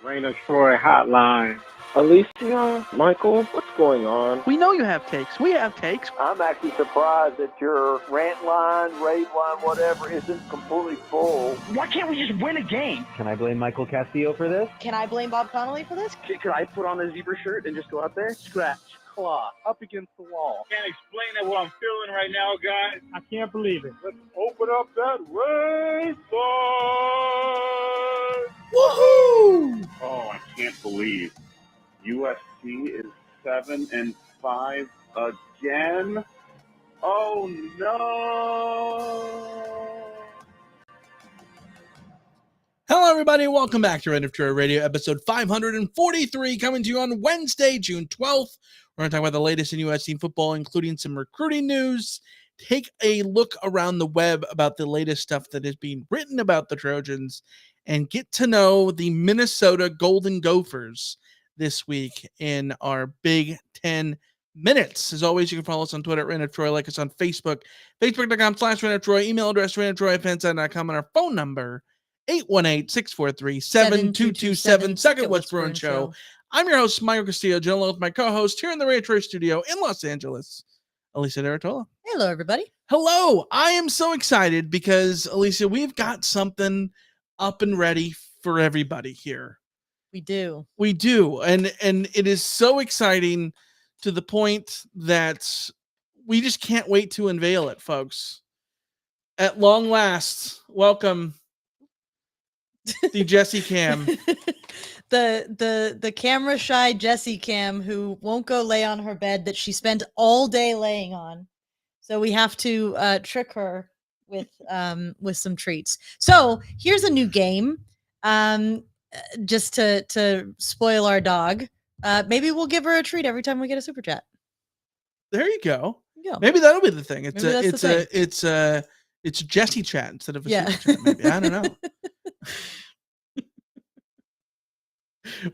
Raina Troy Hotline. Alicia, Michael, what's going on? We know you have takes. We have takes. I'm actually surprised that your rant line, rave line, whatever, isn't completely full. Why can't we just win a game? Can I blame Michael Castillo for this? Can I blame Bob Connolly for this? Could I put on a zebra shirt and just go out there? Scratch, claw, up against the wall. Can't explain it what I'm feeling right now, guys. I can't believe it. Let's open up that race line. Woohoo! Oh, I can't believe USC is 7-5 again. Oh no! Hello, everybody. Welcome back to Rant Line Radio, episode 543, coming to you on Wednesday, June 12th. We're going to talk about the latest in USC football, including some recruiting news, take a look around the web about the latest stuff that is being written about the Trojans, and get to know the Minnesota Golden Gophers this week in our Big 10 minutes. As always, you can follow us on Twitter at Rant Troy, like us on Facebook, facebook.com/Rant Troy, email address ranttroy@fanside.com, and our phone number 818-643-7227. Second West Bruin Show. I'm your host, Michael Castillo, along with my co-host here in the Rant Troy studio in Los Angeles, Alicia Deratola. Hello, everybody. Hello. I am so excited because, Alicia, we've got something up and ready for everybody here. We do. And it is so exciting to the point that we just can't wait to unveil it, folks. At long last, welcome the Jessie Cam. the camera shy Jessie Cam, who won't go lay on her bed that she spent all day laying on. So we have to trick her with some treats. So here's a new game. Just to spoil our dog. Maybe we'll give her a treat every time we get a super chat. There you go. Yeah. Maybe that'll be the thing. It's Jessie chat instead of a super chat. Maybe I don't know.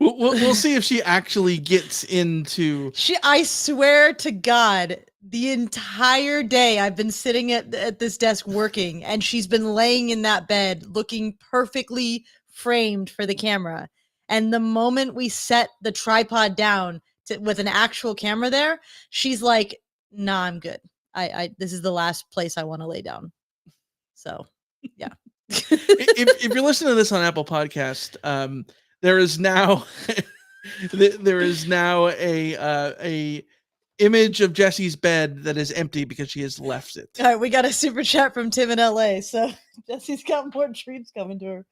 We'll see if she actually gets into. I swear to God, the entire day I've been sitting at this desk working, and she's been laying in that bed looking perfectly framed for the camera. And the moment we set the tripod down with an actual camera there, she's like, "Nah, I'm good. This is the last place I want to lay down." So, yeah. if you're listening to this on Apple Podcast, there is now a image of Jessie's bed that is empty because she has left it. All right, we got a super chat from Tim in LA, so Jessie's got more treats coming to her.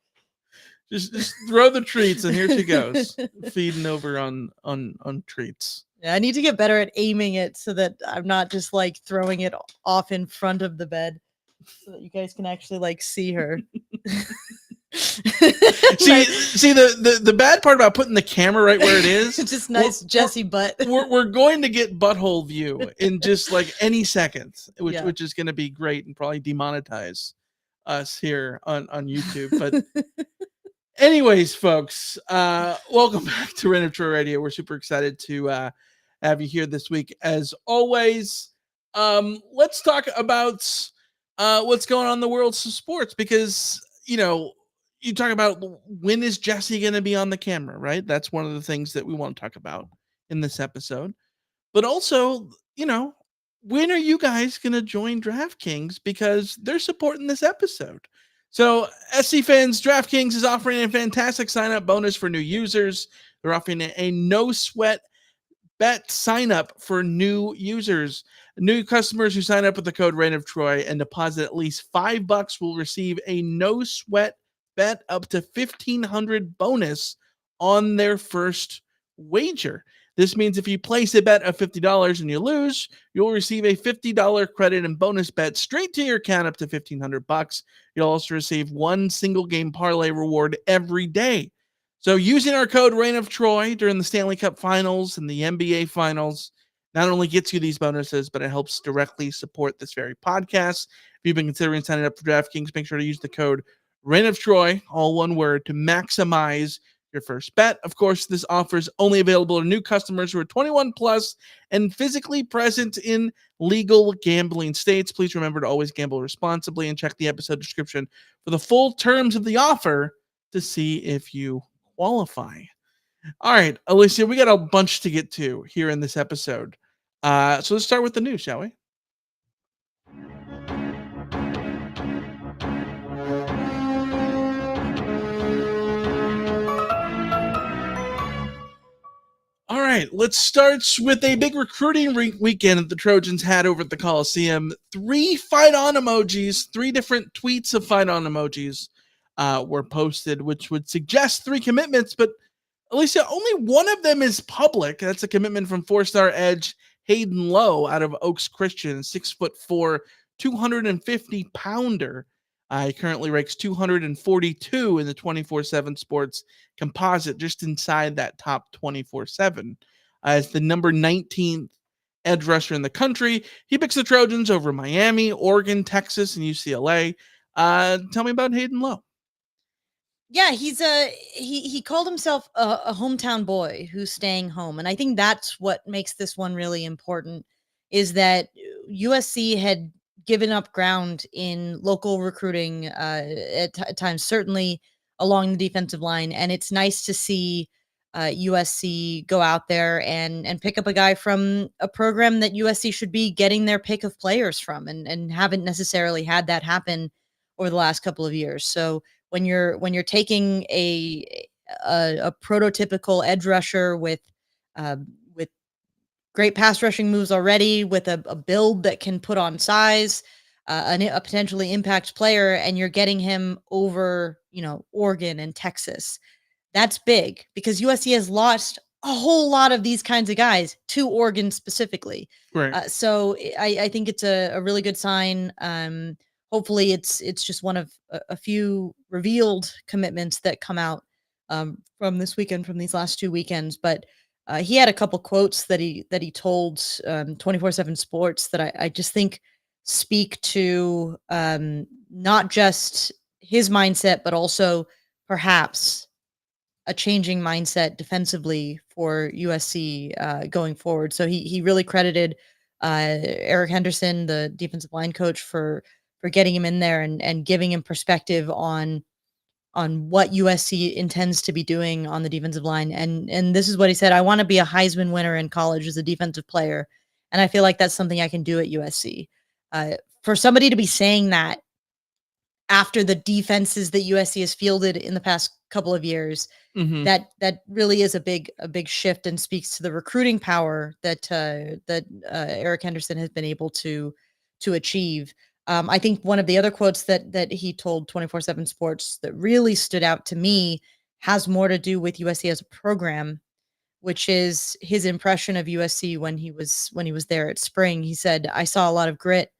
Just throw the treats, and here she goes, feeding over on treats. Yeah, I need to get better at aiming it so that I'm not just like throwing it off in front of the bed, so that you guys can actually like see her. see the bad part about putting the camera right where it is, it's just nice Jessie butt. We're going to get butthole view in just like any second, which is going to be great and probably demonetize us here on YouTube. But anyways, folks, welcome back to Rant Troy Radio. We're super excited to have you here this week. As always, let's talk about what's going on in the world of sports, because you talk about when is Jessie going to be on the camera, right? That's one of the things that we want to talk about in this episode. But also, when are you guys going to join DraftKings, because they're supporting this episode? So, SC fans, DraftKings is offering a fantastic sign-up bonus for new users. They're offering a no-sweat bet sign-up for new users. New customers who sign up with the code RAINOFTROY and deposit at least $5 will receive a no-sweat bet up to $1,500 bonus on their first wager. This means if you place a bet of $50 and you lose, you'll receive a $50 credit and bonus bet straight to your account up to $1,500. You'll also receive one single game parlay reward every day. So using our code RAINOFTROY during the Stanley Cup Finals and the NBA Finals not only gets you these bonuses, but it helps directly support this very podcast. If you've been considering signing up for DraftKings, make sure to use the code RAINOFTROY, all one word, to maximize your first bet. Of course, this offer is only available to new customers who are 21 plus and physically present in legal gambling states. Please remember to always gamble responsibly and check the episode description for the full terms of the offer to see if you qualify. All right, Alicia, we got a bunch to get to here in this episode. So let's start with the news, shall we? All right, let's start with a big recruiting weekend that the Trojans had over at the Coliseum. 3 fight on emojis, 3 different tweets of fight on emojis were posted, which would suggest 3 commitments, but Alicia, only one of them is public. That's a commitment from 4-star edge Hayden Lowe out of Oaks Christian, 6'4", 250-pounder. He currently ranks 242 in the 24/7 Sports composite, just inside that top 24/7. As the number 19th edge rusher in the country, he picks the Trojans over Miami, Oregon, Texas, and UCLA. Tell me about Hayden Lowe. Yeah, he called himself a hometown boy who's staying home, and I think that's what makes this one really important. Is that USC had given up ground in local recruiting at times, certainly along the defensive line, and it's nice to see USC go out there and pick up a guy from a program that USC should be getting their pick of players from, and haven't necessarily had that happen over the last couple of years. So when you're taking a prototypical edge rusher with great pass rushing moves already, with a build that can put on size, a potentially impact player, and you're getting him over, Oregon and Texas, that's big because USC has lost a whole lot of these kinds of guys to Oregon specifically. Right. So I think it's a really good sign. Hopefully it's just one of a few revealed commitments that come out from this weekend, from these last 2 weekends. But he had a couple quotes that he told 24/7 Sports that I just think speak to not just his mindset, but also perhaps a changing mindset defensively for USC going forward. So he really credited Eric Henderson, the defensive line coach, for getting him in there and giving him perspective on what USC intends to be doing on the defensive line. And this is what he said: "I want to be a Heisman winner in college as a defensive player. And I feel like that's something I can do at USC." For somebody to be saying that after the defenses that USC has fielded in the past couple of years, that really is a big shift, and speaks to the recruiting power that Eric Henderson has been able to achieve. I think one of the other quotes that he told 24/7 Sports that really stood out to me has more to do with USC as a program, which is his impression of USC when he was there at spring. He said, "I saw a lot of grit.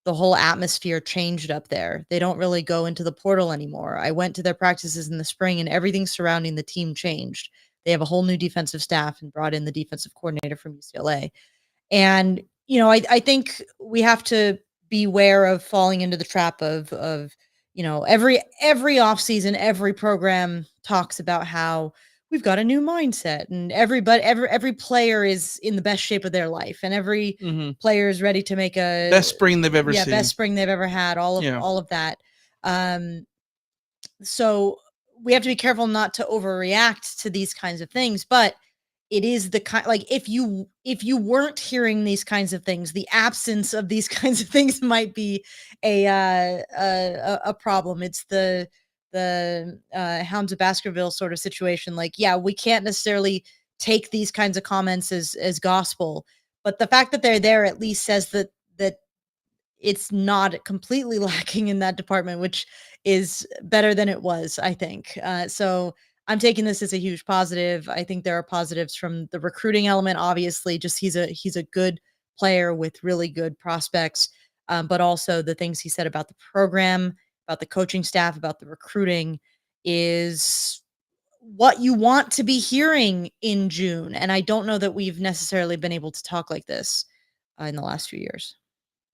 The whole atmosphere changed up there. They don't really go into the portal anymore. I went to their practices in the spring and everything surrounding the team changed. They have a whole new defensive staff and brought in the defensive coordinator from UCLA." And, I think we have to beware of falling into the trap of every offseason, every program talks about how we've got a new mindset, and every player is in the best shape of their life, and every player is ready to make a best spring they've ever seen. Best spring they've ever had. All of that. So we have to be careful not to overreact to these kinds of things, but it is the kind, like, if you weren't hearing these kinds of things, the absence of these kinds of things might be a problem. It's the Hounds of Baskerville sort of situation. Like, yeah, we can't necessarily take these kinds of comments as gospel, but the fact that they're there at least says that it's not completely lacking in that department, which is better than it was, I think. So I'm taking this as a huge positive. I think there are positives from the recruiting element. Obviously, just he's a good player with really good prospects, but also the things he said about the program, about the coaching staff, about the recruiting is what you want to be hearing in June. And I don't know that we've necessarily been able to talk like this in the last few years.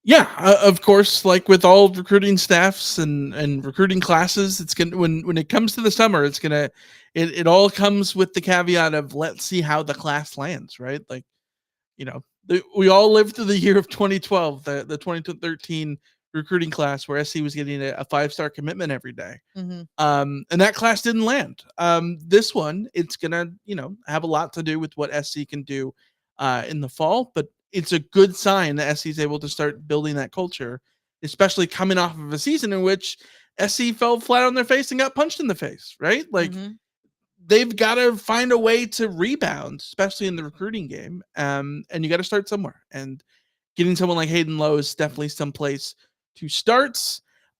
Yeah, of course, like with all recruiting staffs and recruiting classes, it's going to, when it comes to the summer, it all comes with the caveat of, let's see how the class lands, right? Like, we all lived through the year of 2012, the 2013 recruiting class where SC was getting a 5-star commitment every day. Mm-hmm. And that class didn't land. This one, it's gonna, have a lot to do with what SC can do in the fall, but it's a good sign that SC is able to start building that culture, especially coming off of a season in which SC fell flat on their face and got punched in the face, right? Like they've got to find a way to rebound, especially in the recruiting game. And you got to start somewhere, and getting someone like Hayden Lowe is definitely some place to start.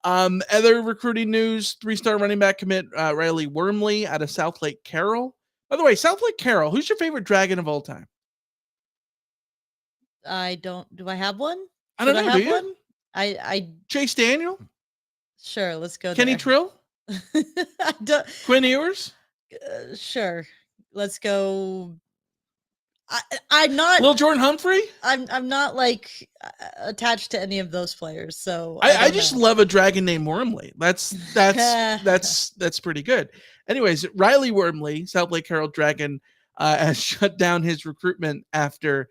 Other recruiting news, 3-star running back commit Riley Wormley out of South Lake Carroll. By the way, South Lake Carroll, who's your favorite Dragon of all time? Do I have one? I don't know. Have Do you? one? I Chase Daniel? Sure, let's go Kenny there. Trill? I don't, Quinn Ewers? sure. Let's go. I'm not Lil Jordan Humphrey? I'm not like attached to any of those players, so I just love a dragon named Wormley. That's pretty good. Anyways, Riley Wormley, South Lake Carroll Dragon, has shut down his recruitment after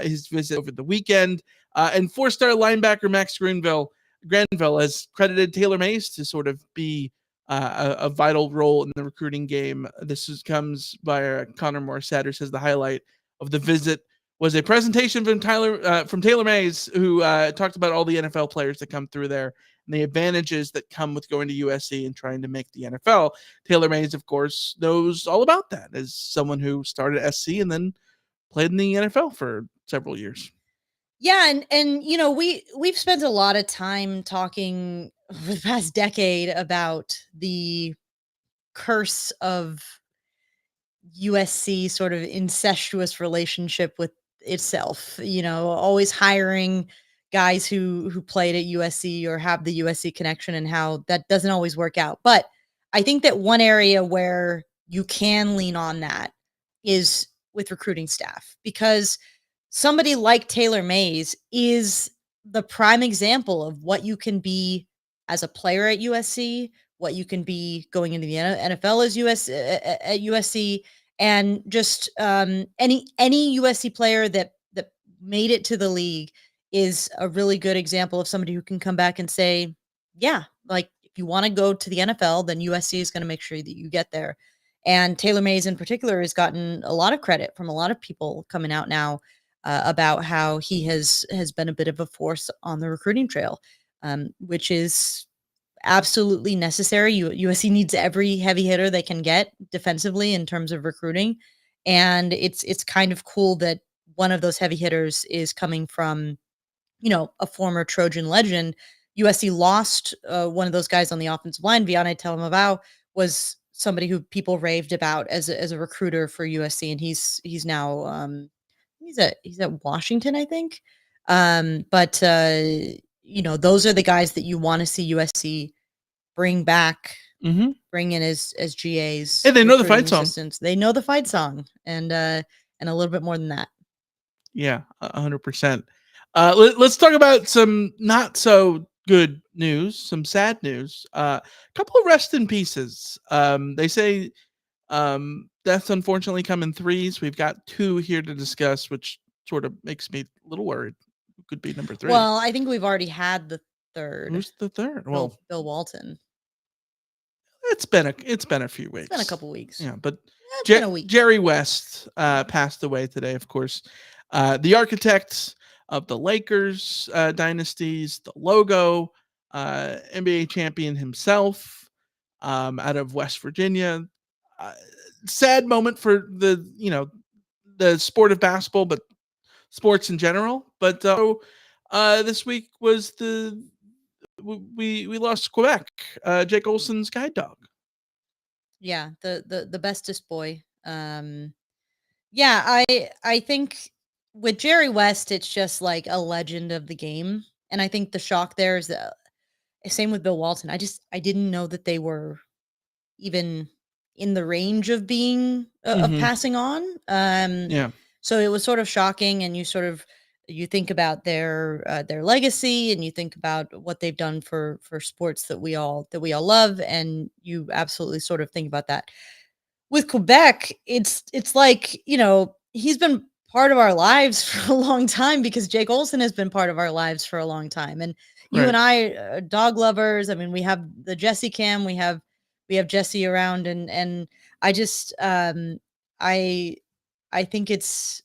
his visit over the weekend. And 4-star linebacker Max Granville has credited Taylor Mays to sort of be a vital role in the recruiting game. This comes by Connor Morissette, who says the highlight of the visit was a presentation from Taylor Mays, who talked about all the NFL players that come through there and the advantages that come with going to USC and trying to make the NFL. Taylor Mays, of course, knows all about that as someone who started SC and then played in the NFL for several years. Yeah, and we've spent a lot of time talking over the past decade about the curse of USC sort of incestuous relationship with itself, always hiring guys who played at USC or have the USC connection, and how that doesn't always work out. But I think that one area where you can lean on that is with recruiting staff, because somebody like Taylor Mays is the prime example of what you can be as a player at USC, what you can be going into the NFL as at USC, and just any USC player that made it to the league is a really good example of somebody who can come back and say, yeah, like if you want to go to the NFL, then USC is going to make sure that you get there. And Taylor Mays in particular has gotten a lot of credit from a lot of people coming out now about how he has been a bit of a force on the recruiting trail, which is absolutely necessary. USC needs every heavy hitter they can get defensively in terms of recruiting. And it's kind of cool that one of those heavy hitters is coming from, a former Trojan legend. USC lost one of those guys on the offensive line. Vianney Telemavau was somebody who people raved about as a recruiter for USC, and he's now he's at Washington, I think. But those are the guys that you want to see USC bring back, bring in as GAs. And they know the fight song. They know the fight song, and a little bit more than that. Yeah, 100%. Let's talk about some not so good news, some sad news. A couple of rest in pieces. They say deaths unfortunately come in threes. We've got 2 here to discuss, which sort of makes me a little worried. Who could be number 3? Well, I think we've already had the third. Who's the third? Well, Bill Walton. It's been a few weeks. It's been a couple weeks. Yeah, but been a week. Jerry West passed away today, of course. The architect of the Lakers dynasties, the logo, NBA champion himself, out of West Virginia. Sad moment for the sport of basketball, but sports in general. But this week was we lost Quebec, Jake Olson's guide dog. Yeah, the bestest boy. Yeah, I think with Jerry West, it's just like a legend of the game. And I think the shock there is the same with Bill Walton. I didn't know that they were even in the range of being of passing on. Yeah. So it was sort of shocking, and you think about their legacy, and you think about what they've done for sports that we all love, and you absolutely sort of think about that. With Quebec, it's like, he's been part of our lives for a long time, because Jake Olson has been part of our lives for a long time. And, You Right. and I are dog lovers. I mean, we have the Jessie Cam, we have Jessie around, and I just I think it's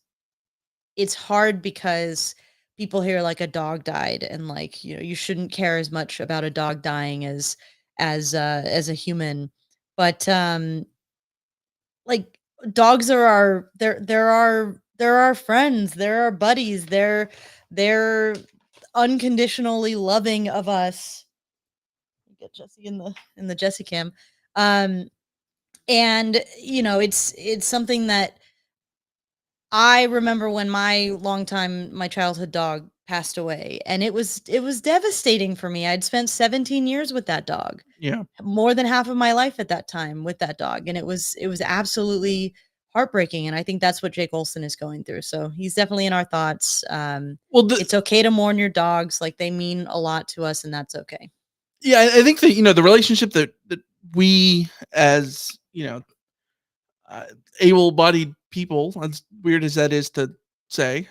hard because people hear like a dog died, and like, you shouldn't care as much about a dog dying as a human. But like, dogs are they're our friends, they're our buddies, they're unconditionally loving of us. Get Jessie in the Jessie Cam. And it's something that I remember when my childhood dog passed away, and it was devastating for me. I'd spent 17 years with that dog. Yeah. More than half of my life at that time with that dog, and it was absolutely heartbreaking, and I think that's what Jake Olson is going through. So he's definitely in our thoughts. It's okay to mourn your dogs, like, they mean a lot to us, and that's okay. Yeah, I think that the relationship that we, as able-bodied people, as weird as that is to say,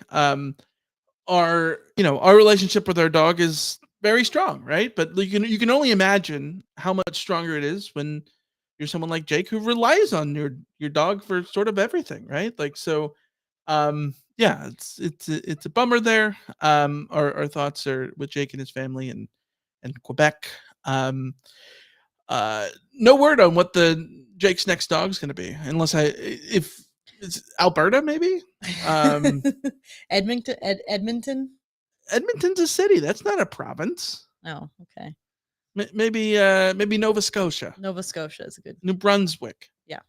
our relationship with our dog is very strong, right? But you can only imagine how much stronger it is when you're someone like Jake, who relies on your dog for sort of everything, right? Like, so yeah, it's a bummer there. Our thoughts are with Jake and his family and Quebec. No word on what Jake's next dog's going to be, unless if it's Alberta, maybe. Edmonton. Edmonton's a city. That's not a province. Oh, okay. Maybe Nova Scotia. Nova Scotia is a good. New Brunswick. Yeah.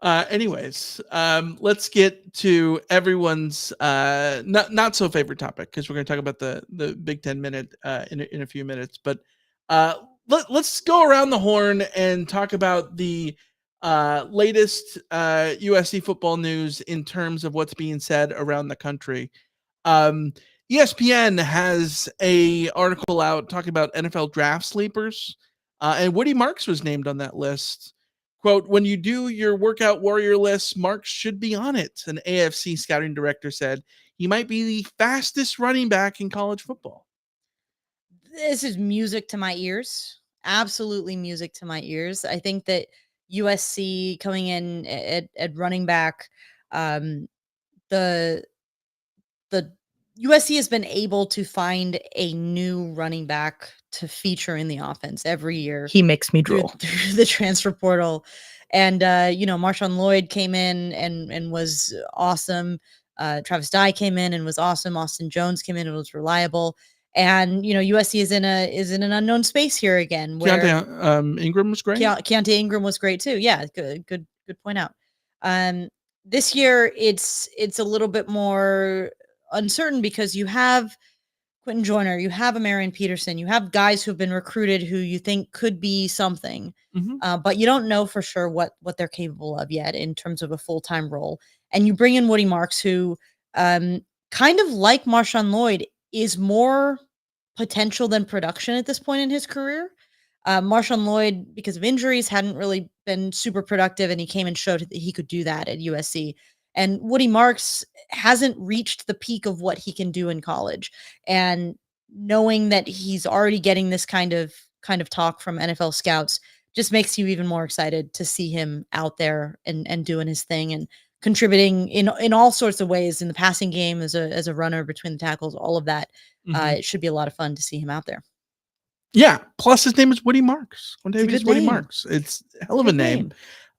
Anyways, let's get to everyone's not so favorite topic, because we're going to talk about the Big 10 minute in a few minutes. But let's go around the horn and talk about the latest USC football news in terms of what's being said around the country. ESPN has a article out talking about NFL draft sleepers, and Woody Marks was named on that list. Quote, "When you do your workout warrior list, Marks should be on it," an AFC scouting director said. He might be the fastest running back in college football. This is music to my ears. Absolutely music to my ears. I think that USC coming in at running back, the USC has been able to find a new running back to feature in the offense every year. He makes me drool. Through the transfer portal. And, Marshawn Lloyd came in and was awesome. Travis Dye came in and was awesome. Austin Jones came in and was reliable. And, USC is in an unknown space here again. Where Keontae Ingram was great. Keontae Ingram was great too. Yeah, good point out. This year it's a little bit more uncertain because you have Quentin Joyner, you have Amarian Peterson, you have guys who've been recruited who you think could be something, but you don't know for sure what they're capable of yet in terms of a full-time role. And you bring in Woody Marks, who kind of like Marshawn Lloyd is more potential than production at this point in his career. Marshawn Lloyd, because of injuries, hadn't really been super productive, and he came and showed that he could do that at USC. And Woody Marks hasn't reached the peak of what he can do in college. And knowing that he's already getting this kind of talk from NFL scouts just makes you even more excited to see him out there and doing his thing and contributing in all sorts of ways in the passing game as a runner between the tackles, all of that. It should be a lot of fun to see him out there. Yeah. Plus his name is Woody Marks. One day he's Woody Marks. It's a hell of a name.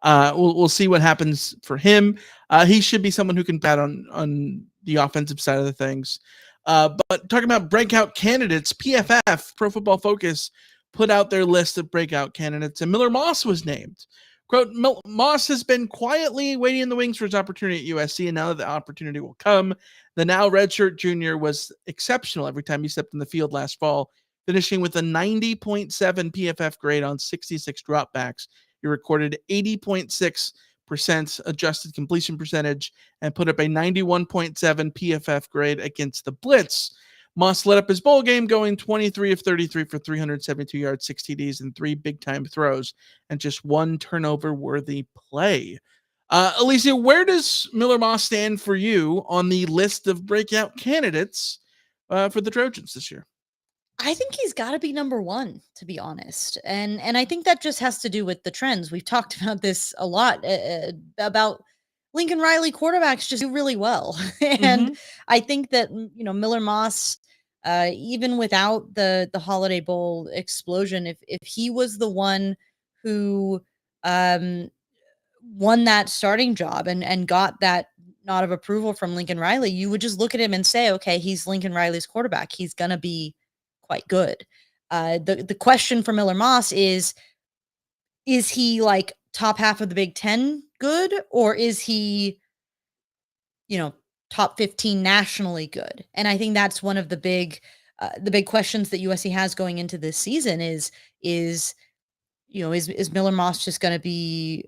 We'll see what happens for him. He should be someone who can bat on the offensive side of the things. But talking about breakout candidates, PFF, Pro Football Focus, put out their list of breakout candidates, and Miller Moss was named. Quote, "Moss has been quietly waiting in the wings for his opportunity at USC, and now that the opportunity will come. The now redshirt junior was exceptional every time he stepped in the field last fall, finishing with a 90.7 PFF grade on 66 dropbacks. He recorded 80.6% adjusted completion percentage and put up a 91.7 PFF grade against the blitz. Moss led up his bowl game, going 23 of 33 for 372 yards, 6 TDs, and 3 big-time throws, and just 1 turnover-worthy play. Alicia, where does Miller Moss stand for you on the list of breakout candidates for the Trojans this year? I think he's got to be number one, to be honest, and I think that just has to do with the trends. We've talked about this a lot about Lincoln Riley quarterbacks just do really well, and I think that Miller Moss, even without the Holiday Bowl explosion, if he was the one who won that starting job and got that nod of approval from Lincoln Riley, you would just look at him and say, okay, he's Lincoln Riley's quarterback. He's gonna be quite good. The question for Miller Moss is he like top half of the Big Ten good, or is he, top 15 nationally good? And I think that's one of the big questions that USC has going into this season is Miller Moss just going to be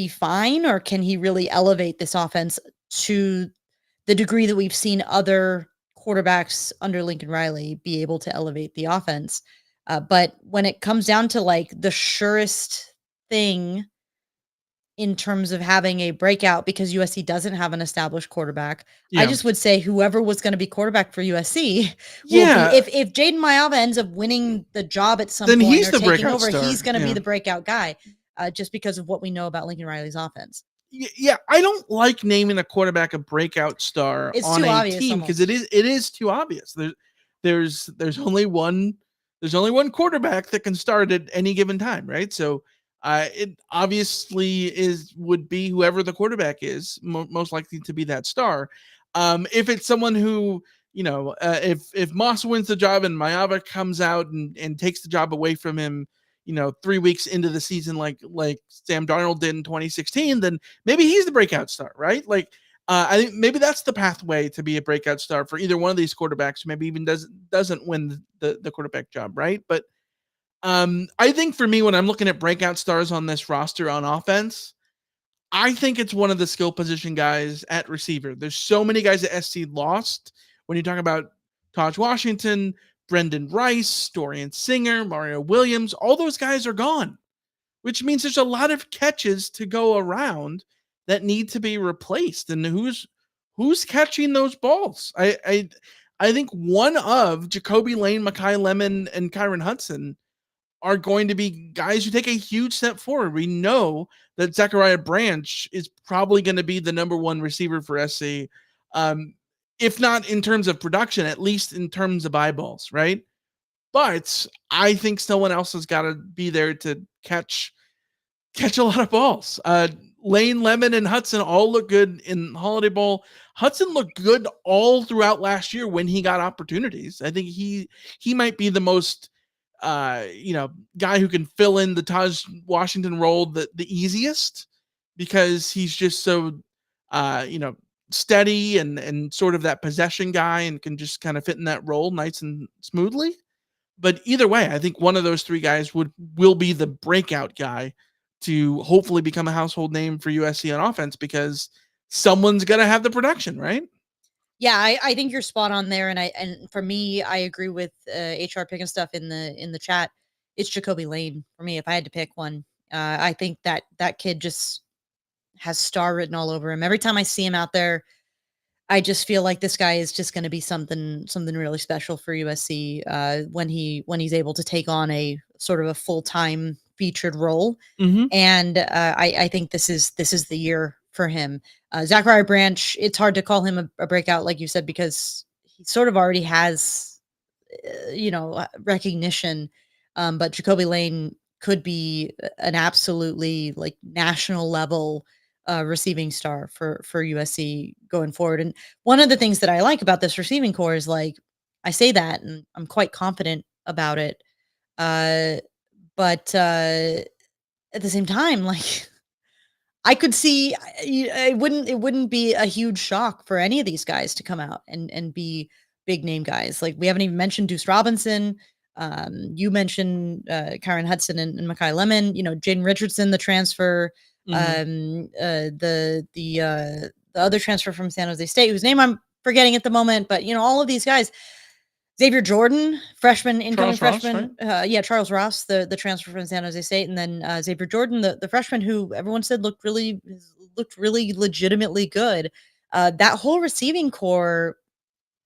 fine, or can he really elevate this offense to the degree that we've seen other quarterbacks under Lincoln Riley be able to elevate the offense? But when it comes down to like the surest thing in terms of having a breakout, because USC doesn't have an established quarterback, I just would say whoever was going to be quarterback for USC will be, if Jaden Mayava ends up winning the job at some point he's or the taking over, star. he's going to be the breakout guy, just because of what we know about Lincoln Riley's offense. Yeah, I don't like naming a quarterback a breakout star on a team because it is too obvious. There's only one quarterback that can start at any given time, right? So it obviously would be whoever the quarterback is, most likely to be that star. If it's someone who, if Moss wins the job and Mayava comes out and takes the job away from him, 3 weeks into the season, like Sam Darnold did in 2016, then maybe he's the breakout star, right? I think maybe that's the pathway to be a breakout star for either one of these quarterbacks. Maybe even doesn't win the quarterback job, right? But I think for me, when I'm looking at breakout stars on this roster on offense, I think it's one of the skill position guys at receiver. There's so many guys that SC lost. When you talk about Taj Washington, Brendan Rice, Dorian Singer, Mario Williams, all those guys are gone, which means there's a lot of catches to go around that need to be replaced. And who's catching those balls? I think one of Jacoby Lane, Mekhi Lemon, and Kyron Hudson are going to be guys who take a huge step forward. We know that Zachariah Branch is probably going to be the number one receiver for SC. If not in terms of production, at least in terms of eyeballs, right? But I think someone else has got to be there to catch a lot of balls. Lane, Lemon, and Hudson all look good in Holiday Bowl. Hudson looked good all throughout last year when he got opportunities. I think he might be the most guy who can fill in the Taj Washington role the easiest, because he's just so steady and sort of that possession guy and can just kind of fit in that role nice and smoothly. But either way, I think one of those three guys will be the breakout guy to hopefully become a household name for USC on offense, because someone's going to have the production, right? Yeah, I think you're spot on there, and for me, I agree with HR picking stuff in the chat. It's Jacoby Lane for me. If I had to pick one, I think that kid just has star written all over him. Every time I see him out there, I just feel like this guy is just going to be something really special for USC when he's able to take on a sort of a full-time featured role. And I think this is the year for him. Zachariah Branch, it's hard to call him a breakout, like you said, because he sort of already has, recognition. But Jacoby Lane could be an absolutely like national level receiving star for USC going forward. And one of the things that I like about this receiving core is, like, I say that and I'm quite confident about it. But at the same time, like, I could see it wouldn't be a huge shock for any of these guys to come out and be big name guys. Like, we haven't even mentioned Deuce Robinson. You mentioned Kyron Hudson and Mekhi Lemon, Jaden Richardson, the transfer, the other transfer from San Jose State, whose name I'm forgetting at the moment, but all of these guys, Xavier Jordan, freshman, incoming Charles Ross, freshman. Charles Ross, the transfer from San Jose State, and then Xavier Jordan, the freshman who everyone said looked really legitimately good. That whole receiving core,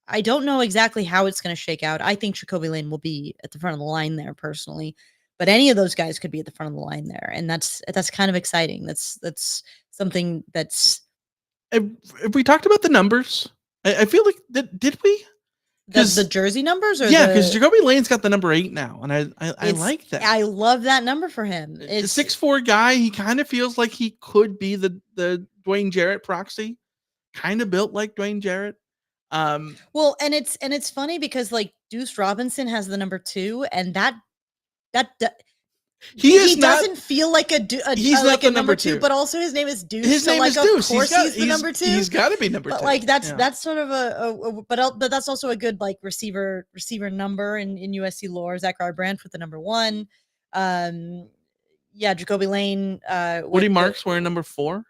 I don't know exactly how it's going to shake out. I think Jacoby Lane will be at the front of the line there personally, but any of those guys could be at the front of the line there, and that's kind of exciting. That's something that's. Have we talked about the numbers? I feel like did we? The jersey numbers, or because Jacoby Lane's got the number 8 now, and I like that. I love that number for him. It's a 6'4" guy. He kind of feels like he could be the Dwayne Jarrett proxy, kind of built like Dwayne Jarrett. Well, and it's funny because like Deuce Robinson has the number 2, and that he doesn't feel like he's like a number 2, but also his name is Deuce. His name is Deuce. Of course, he's the number 2. He's got to be number 2. But like that's sort of but that's also a good like receiver number in USC lore. Zachary Brandt with the number 1. Jacoby Lane. Woody Marks wearing number 4.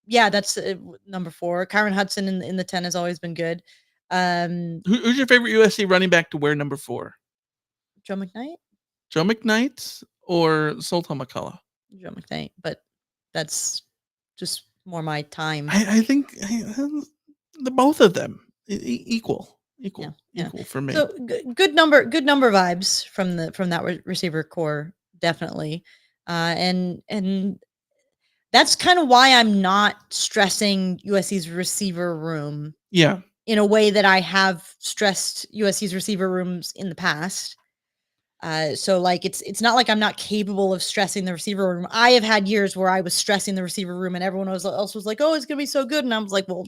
Yeah, that's number 4. Kyron Hudson in the 10 has always been good. Who's your favorite USC running back to wear number 4? Joe McKnight. Joe McKnight or Sultan McCullough? Joe McKnight, but that's just more my time. I think the both of them equal for me. So good number vibes from that receiver core, definitely, and that's kind of why I'm not stressing USC's receiver room. Yeah, in a way that I have stressed USC's receiver rooms in the past. So like it's not like I'm not capable of stressing the receiver room. I have had years where I was stressing the receiver room and everyone else was like, "Oh, it's gonna be so good," and I was like, "Well,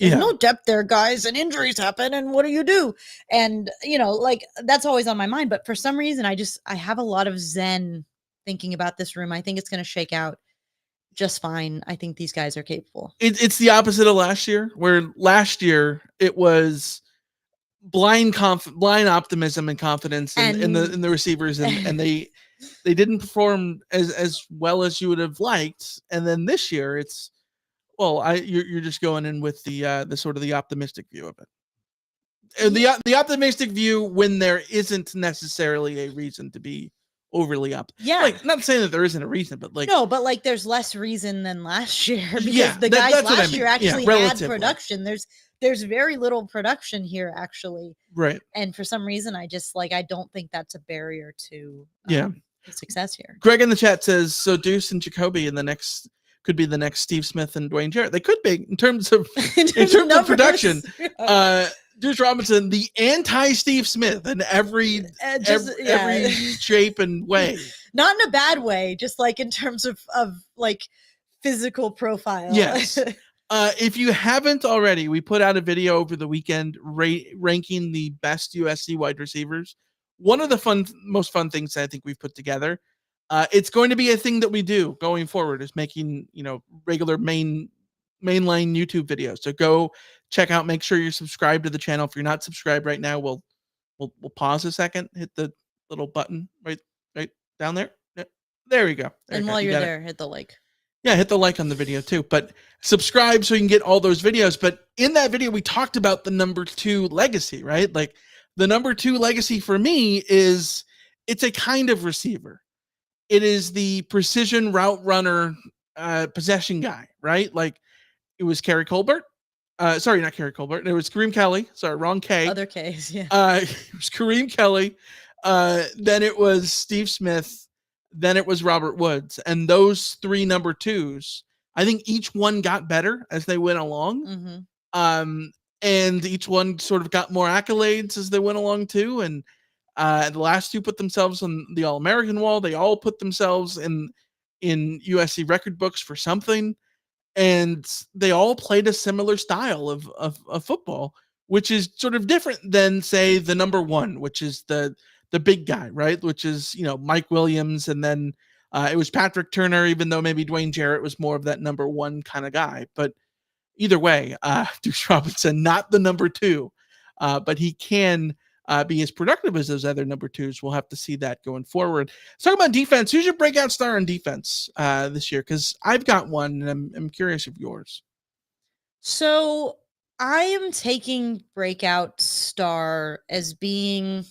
there's no depth there, guys, and injuries happen, and what do you do?" And like that's always on my mind. But for some reason, I have a lot of zen thinking about this room. I think it's gonna shake out just fine. I think these guys are capable. It's the opposite of last year, where last year it was blind optimism and confidence in the receivers, and they didn't perform as well as you would have liked. And then this year it's you're just going in with the sort of the optimistic view of it. And the optimistic view when there isn't necessarily a reason to be overly up. Yeah. Like, not saying that there isn't a reason, but like no, but like there's less reason than last year because the guys last year actually had production. There's very little production here actually. Right. And for some reason I just I don't think that's a barrier to success here. Greg in the chat says so Deuce and Jacoby could be the next Steve Smith and Dwayne Jarrett. They could be in terms of of production. Deuce Robinson, the anti-Steve Smith in every shape and way. Not in a bad way, just like in terms of like physical profile. Yes. If you haven't already, we put out a video over the weekend ranking the best USC wide receivers. One of the most fun things I think we've put together. It's going to be a thing that we do going forward is making, regular mainline YouTube videos. So go check out, make sure you're subscribed to the channel. If you're not subscribed right now, we'll pause a second, hit the little button right down there. There we go. And while you're there, hit the like. Yeah, hit the like on the video too, but subscribe so you can get all those videos. But in that video, we talked about the number 2 legacy, right? Like the number 2 legacy for me is it's a kind of receiver. It is the precision route runner, possession guy, right? Like it was Kerry Colbert. Sorry, not Kerry Colbert. It was Kareem Kelly. Sorry, wrong K. Other Ks, yeah. It was Kareem Kelly. Then it was Steve Smith. Then it was Robert Woods. And those 3 number 2s, I think each one got better as they went along. Mm-hmm. And each one sort of got more accolades as they went along too. And the last 2 put themselves on the All-American wall. They all put themselves in USC record books for something. And they all played a similar style of football, which is sort of different than, say, the number 1, which is the big guy, right? Which is, Mike Williams. And then it was Patrick Turner, even though maybe Dwayne Jarrett was more of that number 1 kind of guy. But either way, Deuce Robinson, not the number 2, but he can be as productive as those other number 2s. We'll have to see that going forward. Let's talk about defense. Who's your breakout star on defense this year? Because I've got one, and I'm curious of yours. So I am taking breakout star as being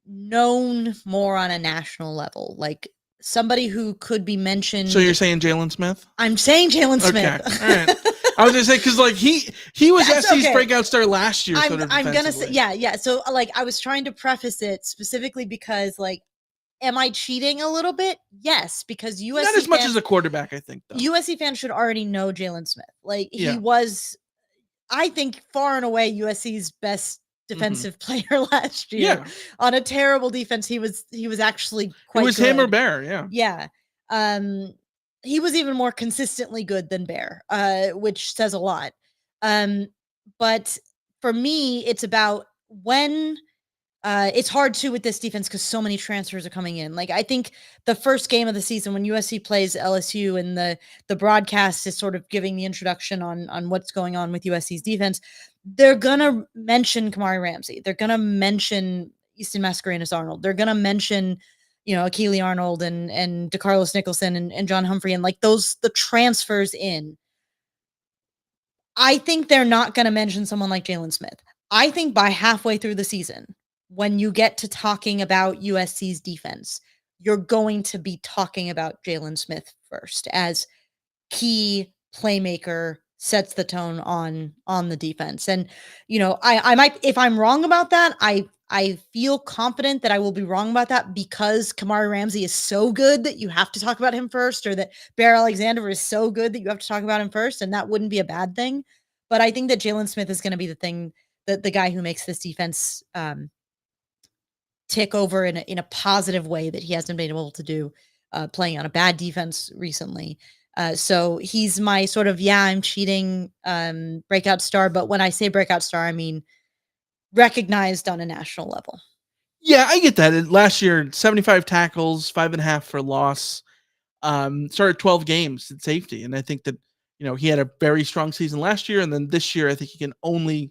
known more on a national level, like somebody who could be mentioned. So you're saying Jalen Smith? I'm saying Jalen Smith. Okay, all right. I was gonna say because like he was That's SC's okay. breakout star last year. I'm gonna say yeah. So like I was trying to preface it specifically because like, am I cheating a little bit? Yes, because USC not as much as a quarterback, I think. Though. USC fans should already know Jalen Smith. Like Yeah. he was, I think, far and away USC's best defensive player last year. Yeah. On a terrible defense, he was actually quite. It was good. him or Bear. Yeah. Yeah. He was even more consistently good than Bear, which says a lot. But for me, it's about when. It's hard too with this defense because so many transfers are coming in. Like I think the first game of the season when USC plays LSU and the broadcast is sort of giving the introduction on what's going on with USC's defense, they're gonna mention Kamari Ramsey. They're gonna mention Easton Mascarenas Arnold. They're gonna mention, Akili Arnold and DeCarlos Nicholson and John Humphrey and like the transfers in. I think they're not gonna mention someone like Jalen Smith. I think by halfway through the season, when you get to talking about USC's defense, you're going to be talking about Jalen Smith first as key playmaker, sets the tone on the defense. And, I might, if I'm wrong about that, I feel confident that I will be wrong about that because Kamari Ramsey is so good that you have to talk about him first, or that Bear Alexander is so good that you have to talk about him first. And that wouldn't be a bad thing. But I think that Jalen Smith is going to be the thing, that the guy who makes this defense, tick over in a positive way that he hasn't been able to do playing on a bad defense recently. So he's my sort of, I'm cheating breakout star. But when I say breakout star, I mean recognized on a national level. Yeah, I get that. Last year, 75 tackles, 5.5 for loss. Started 12 games at safety. And I think that, he had a very strong season last year. And then this year, I think he can only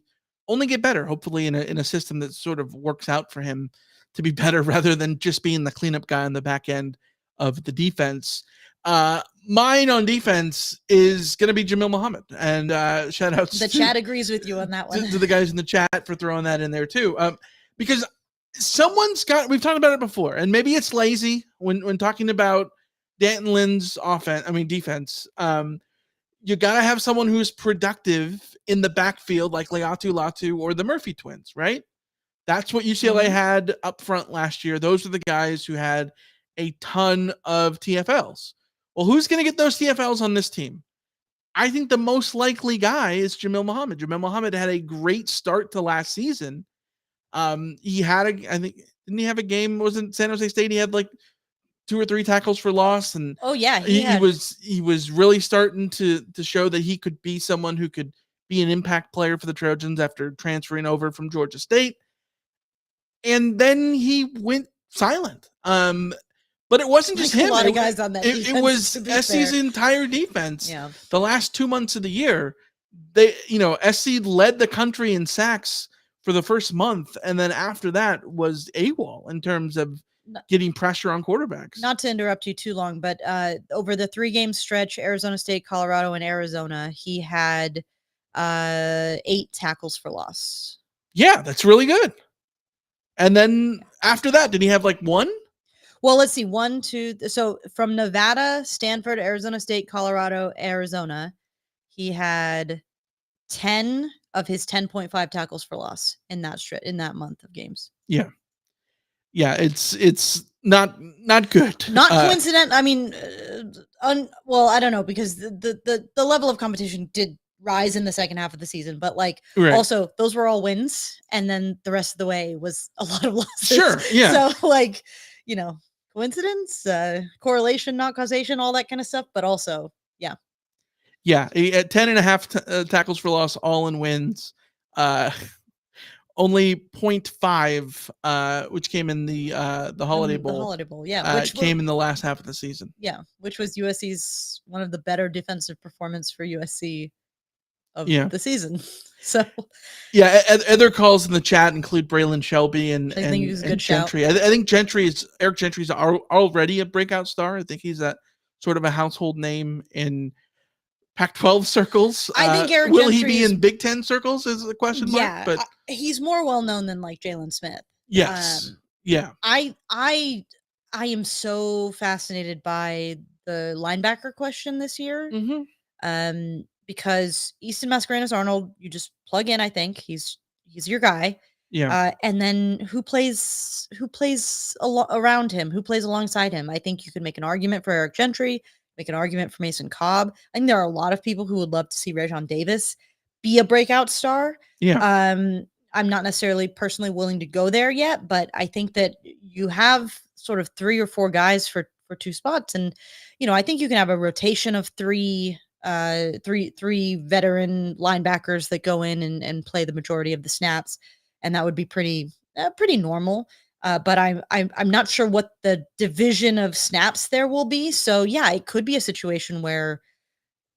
get better, hopefully in a system that sort of works out for him to be better rather than just being the cleanup guy on the back end of the defense. Mine on defense is going to be Jamil Muhammad, and shout outs. The chat agrees with you on that one. To the guys in the chat for throwing that in there too. Because we've talked about it before, and maybe it's lazy when talking about Danton Lynn's defense. You got to have someone who's productive in the backfield like Leatu Latu or the Murphy twins, right? That's what UCLA had up front last year. Those are the guys who had a ton of TFLs. Well, who's going to get those TFLs on this team? I think the most likely guy is Jamil Muhammad. Jamil Muhammad had a great start to last season. He had didn't he have a game? Wasn't San Jose State? He had like 2 or 3 tackles for loss, and he was really starting to show that he could be someone who could be an impact player for the Trojans after transferring over from Georgia State. And then he went silent. But it wasn't just him. A lot of guys on that defense, it was SC's entire defense. Yeah. The last 2 months of the year, SC led the country in sacks for the first month, and then after that was AWOL in terms of getting pressure on quarterbacks. Not to interrupt you too long, but over the 3-game stretch, Arizona State, Colorado, and Arizona, he had 8 tackles for loss. Yeah, that's really good. And then after that, did he have like 1? Well, let's see. 1, 2. So from Nevada, Stanford, Arizona State, Colorado, Arizona, he had 10 of his 10.5 tackles for loss in that month of games. Yeah. Yeah, it's not good. Not coincident. I mean, well, I don't know, because the level of competition did rise in the second half of the season, but also those were all wins, and then the rest of the way was a lot of losses. Sure, yeah. So coincidence, correlation, not causation, all that kind of stuff, but also, yeah. Yeah, at 10.5 tackles for loss, all in wins. Only 0.5, which came in the Holiday Bowl. The Holiday Bowl, yeah. Which came in the last half of the season. Yeah, which was USC's one of the better defensive performance for USC of the season. So, yeah, other calls in the chat include Braylon Shelby and Gentry. I think Eric Gentry's already a breakout star. I think he's that sort of a household name in Pac-12 circles? I think Eric will he Gentry be is- in Big Ten circles? Is the question mark? Yeah, But he's more well known than like Jalen Smith. yes, yeah. I am so fascinated by the linebacker question this year. Because Easton Mascarenas Arnold, you just plug in. I think he's your guy. Yeah. And then who plays around him? Who plays alongside him? I think you could make an argument for Eric Gentry, make an argument for Mason Cobb. I think there are a lot of people who would love to see Rajon Davis be a breakout star. Yeah. I'm not necessarily personally willing to go there yet, but I think that you have sort of 3 or 4 guys for 2 spots. And, I think you can have a rotation of three veteran linebackers that go in and play the majority of the snaps. And that would be pretty normal. But I'm not sure what the division of snaps there will be. So yeah, it could be a situation where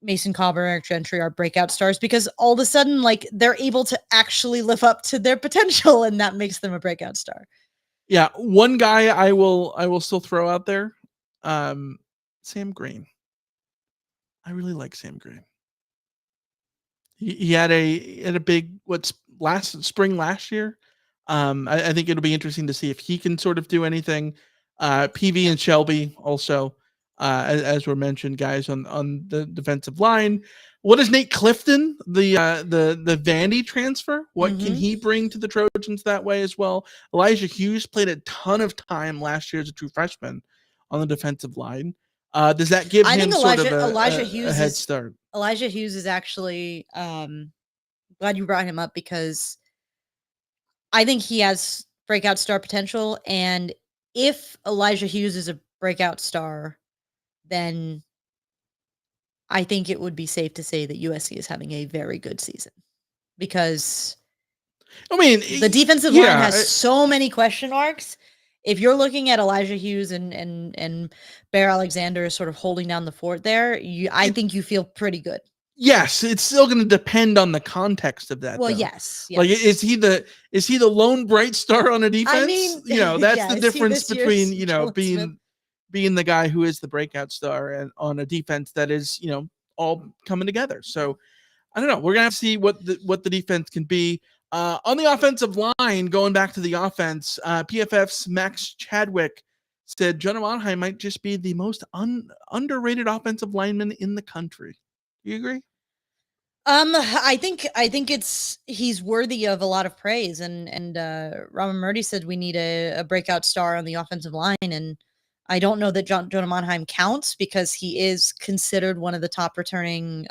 Mason Cobb or Eric Gentry are breakout stars because all of a sudden, like, they're able to actually live up to their potential, and that makes them a breakout star. Yeah, one guy I will still throw out there, Sam Green. I really like Sam Green. He had a big spring last year. I think it'll be interesting to see if he can sort of do anything. PV and Shelby also, as were mentioned, guys on the defensive line. What is Nate Clifton, the Vandy transfer? What can he bring to the Trojans that way as well? Elijah Hughes played a ton of time last year as a true freshman on the defensive line. Does that give him sort of a head start? Elijah Hughes is actually glad you brought him up because I think he has breakout star potential. And if Elijah Hughes is a breakout star, then I think it would be safe to say that USC is having a very good season because the defensive line has so many question marks. If you're looking at Elijah Hughes and Bear Alexander sort of holding down the fort there, I think you feel pretty good. Yes, it's still going to depend on the context of that. Well, though. yes. Like, is he the lone bright star on a defense? I mean, that's the difference between being the guy who is the breakout star and on a defense that is all coming together. So I don't know. We're gonna have to see what the defense can be. On the offensive line, going back to the offense, PFF's Max Chadwick said Jonah Monheim might just be the most underrated offensive lineman in the country. Do you agree? I think he's worthy of a lot of praise, and Raman Murdy said we need a breakout star on the offensive line, and I don't know that Jonah Monheim counts because he is considered one of the top returning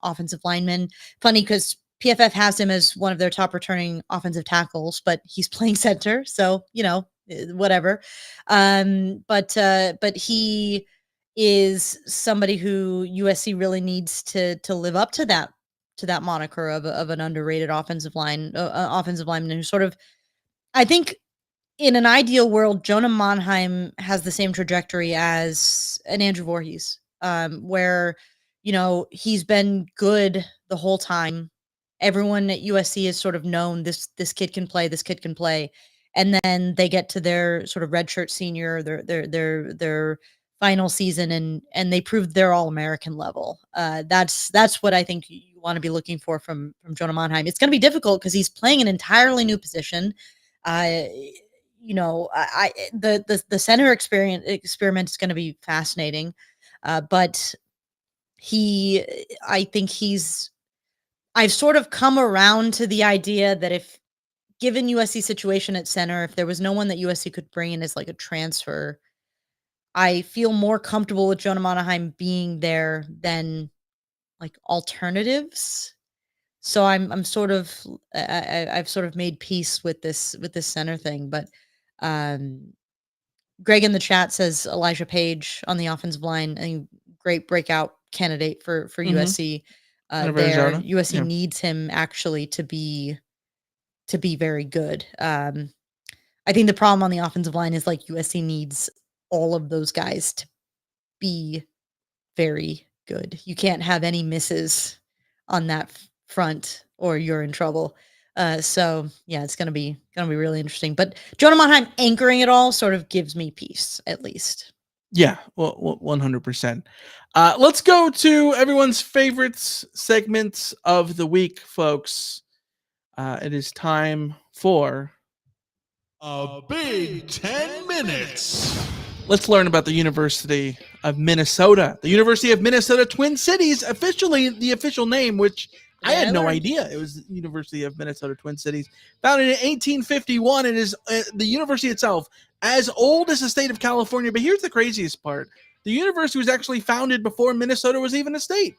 offensive linemen. Funny because PFF has him as one of their top returning offensive tackles, but he's playing center, so whatever. But he is somebody who USC really needs to live up to that moniker of an underrated offensive lineman who sort of, I think, in an ideal world, Jonah Monheim has the same trajectory as an Andrew Voorhees, where he's been good the whole time. Everyone at USC has sort of known this kid can play, and then they get to their sort of redshirt senior, their final season, and they proved they're All-American level. That's what I think you want to be looking for from Jonah Monheim. It's going to be difficult because he's playing an entirely new position. The center experiment is going to be fascinating, but I've sort of come around to the idea that if given USC situation at center, if there was no one that USC could bring in as like a transfer, I feel more comfortable with Jonah Monheim being there than like alternatives. So I've sort of made peace with this center thing. But Greg in the chat says Elijah Page on the offensive line, a great breakout candidate for USC. USC needs him actually to be very good. I think the problem on the offensive line is like USC needs all of those guys to be very good. You can't have any misses on that front or you're in trouble. So yeah, it's gonna be really interesting. But Jonah Monheim anchoring it all sort of gives me peace, at least. Yeah, well 100%. Let's go to everyone's favorites segments of the week, folks. It is time for a big 10 minutes. Let's learn about the University of Minnesota. The University of Minnesota Twin Cities, officially the official name, which I had no idea. It was the University of Minnesota Twin Cities. Founded in 1851, it is the university itself, as old as the state of California. But here's the craziest part. The university was actually founded before Minnesota was even a state.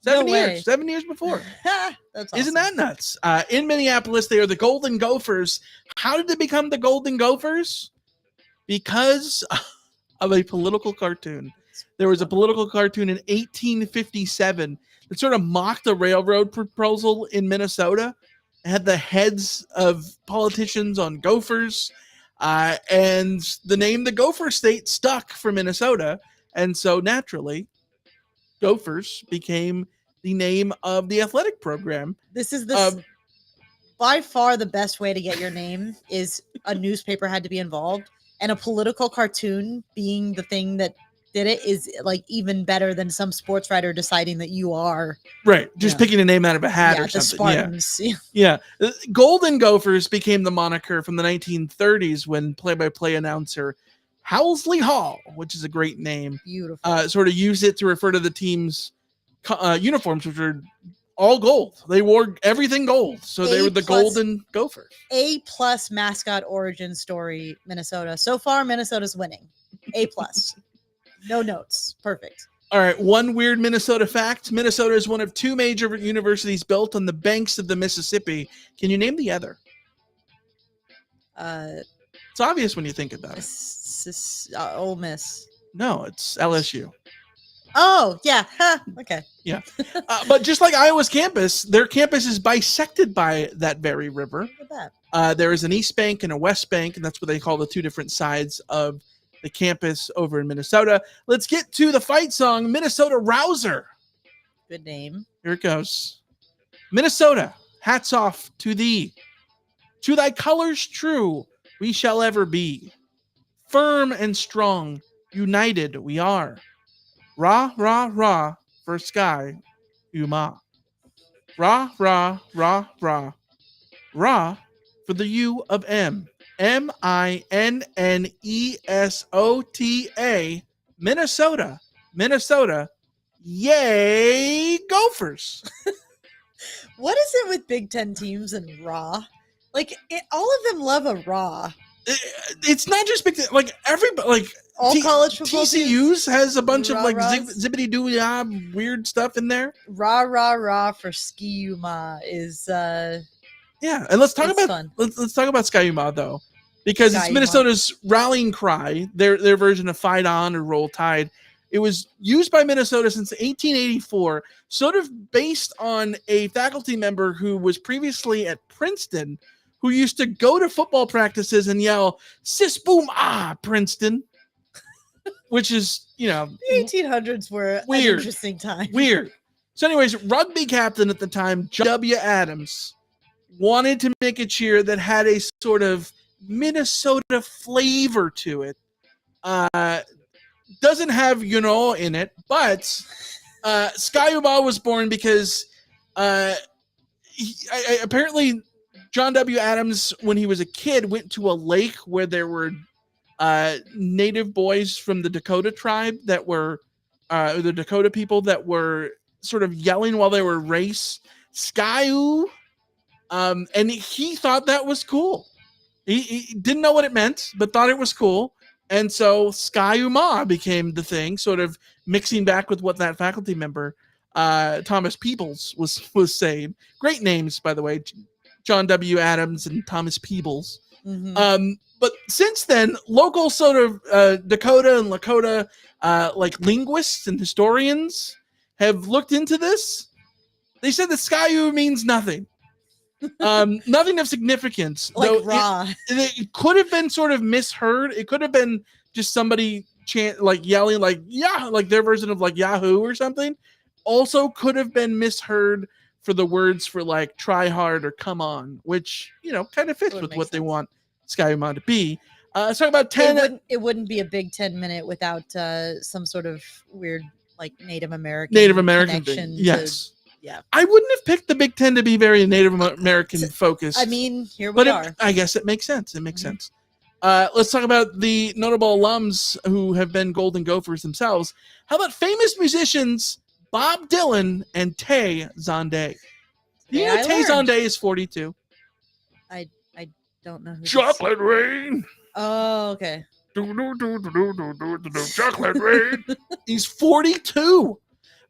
7 years. 7 years before. That's awesome. Isn't that nuts? In Minneapolis, they are the Golden Gophers. How did they become the Golden Gophers? Because of a political cartoon. There was a political cartoon in 1857 that sort of mocked the railroad proposal in Minnesota. It had the heads of politicians on gophers. And the name the Gopher State stuck for Minnesota. And so naturally, Gophers became the name of the athletic program. This is by far the best way to get your name is a newspaper had to be involved, and a political cartoon being the thing that did it is like even better than some sports writer deciding that you are right. Just picking a name out of a hat or the something. Spartans. Yeah. Golden Gophers became the moniker from the 1930s when play-by-play announcer Housley Hall, which is a great name, beautiful, sort of used it to refer to the team's uniforms, which were all gold. They wore everything gold, so they were the Golden Gophers. A+ mascot origin story, Minnesota. So far, Minnesota's winning. A+. No notes. Perfect. All right. One weird Minnesota fact. Minnesota is one of two major universities built on the banks of the Mississippi. Can you name the other? It's obvious when you think about it. Ole Miss. No, it's LSU. Oh, yeah. Okay. Yeah. But just like Iowa's campus, their campus is bisected by that very river. Look at that. There is an East Bank and a West Bank, and that's what they call the two different sides of the campus over in Minnesota. Let's get to the fight song, Minnesota Rouser. Good name. Here it goes. Minnesota, hats off to thee. To thy colors true, we shall ever be. Firm and strong, united we are. Rah, rah, rah, for Sky Uma. Rah, rah, rah, rah. Rah, for the U of M. Minnesota. Minnesota. Yay, Gophers. What is it with Big Ten teams and raw? Like, all of them love a raw. It's not just Big Ten. Like, everybody, like, all college football TCU's has a bunch rah, of, like, rahs. zippity-doo weird stuff in there. Rah, rah, rah for Ski-U-Ma is, yeah, and let's talk about fun. Let's talk about Ski-U-Ma, though, because it's Minnesota's rallying cry, their version of Fight On or Roll Tide. It was used by Minnesota since 1884, sort of based on a faculty member who was previously at Princeton, who used to go to football practices and yell, "Sis boom ah, Princeton," which is, the 1800s were weird, an interesting time. Weird. So anyways, rugby captain at the time, John W. Adams, wanted to make a cheer that had a sort of Minnesota flavor to it. Doesn't have in it, but Ski-U-Ma was born because apparently John W. Adams, when he was a kid, went to a lake where there were native boys from the Dakota tribe that were the Dakota people that were sort of yelling while they were race Ski-U, and he thought that was cool. He didn't know what it meant, but thought it was cool. And so Ski-U-Ma became the thing, sort of mixing back with what that faculty member, Thomas Peebles, was saying. Great names, by the way, John W. Adams and Thomas Peebles. Mm-hmm. But since then, local sort of Dakota and Lakota like linguists and historians have looked into this. They said that Ski-U means nothing. Nothing of significance. Like raw. It could have been sort of misheard. It could have been just somebody yelling like, yeah, like their version of like Yahoo or something. Also could have been misheard for the words for like try hard or come on, which, kind of fits with what they want Ski-U-Ma to be. Let's talk about 10. It wouldn't be a Big 10 minute without some sort of weird like Native American thing. connection. Yes. Yeah. I wouldn't have picked the Big Ten to be very Native American focused. I mean, here we are. I guess it makes sense. It makes sense. Let's talk about the notable alums who have been Golden Gophers themselves. How about famous musicians Bob Dylan and Tay Zonday? You know Tay Zonday is 42. I don't know who Chocolate Rain. Oh, okay. Chocolate Rain. He's 42.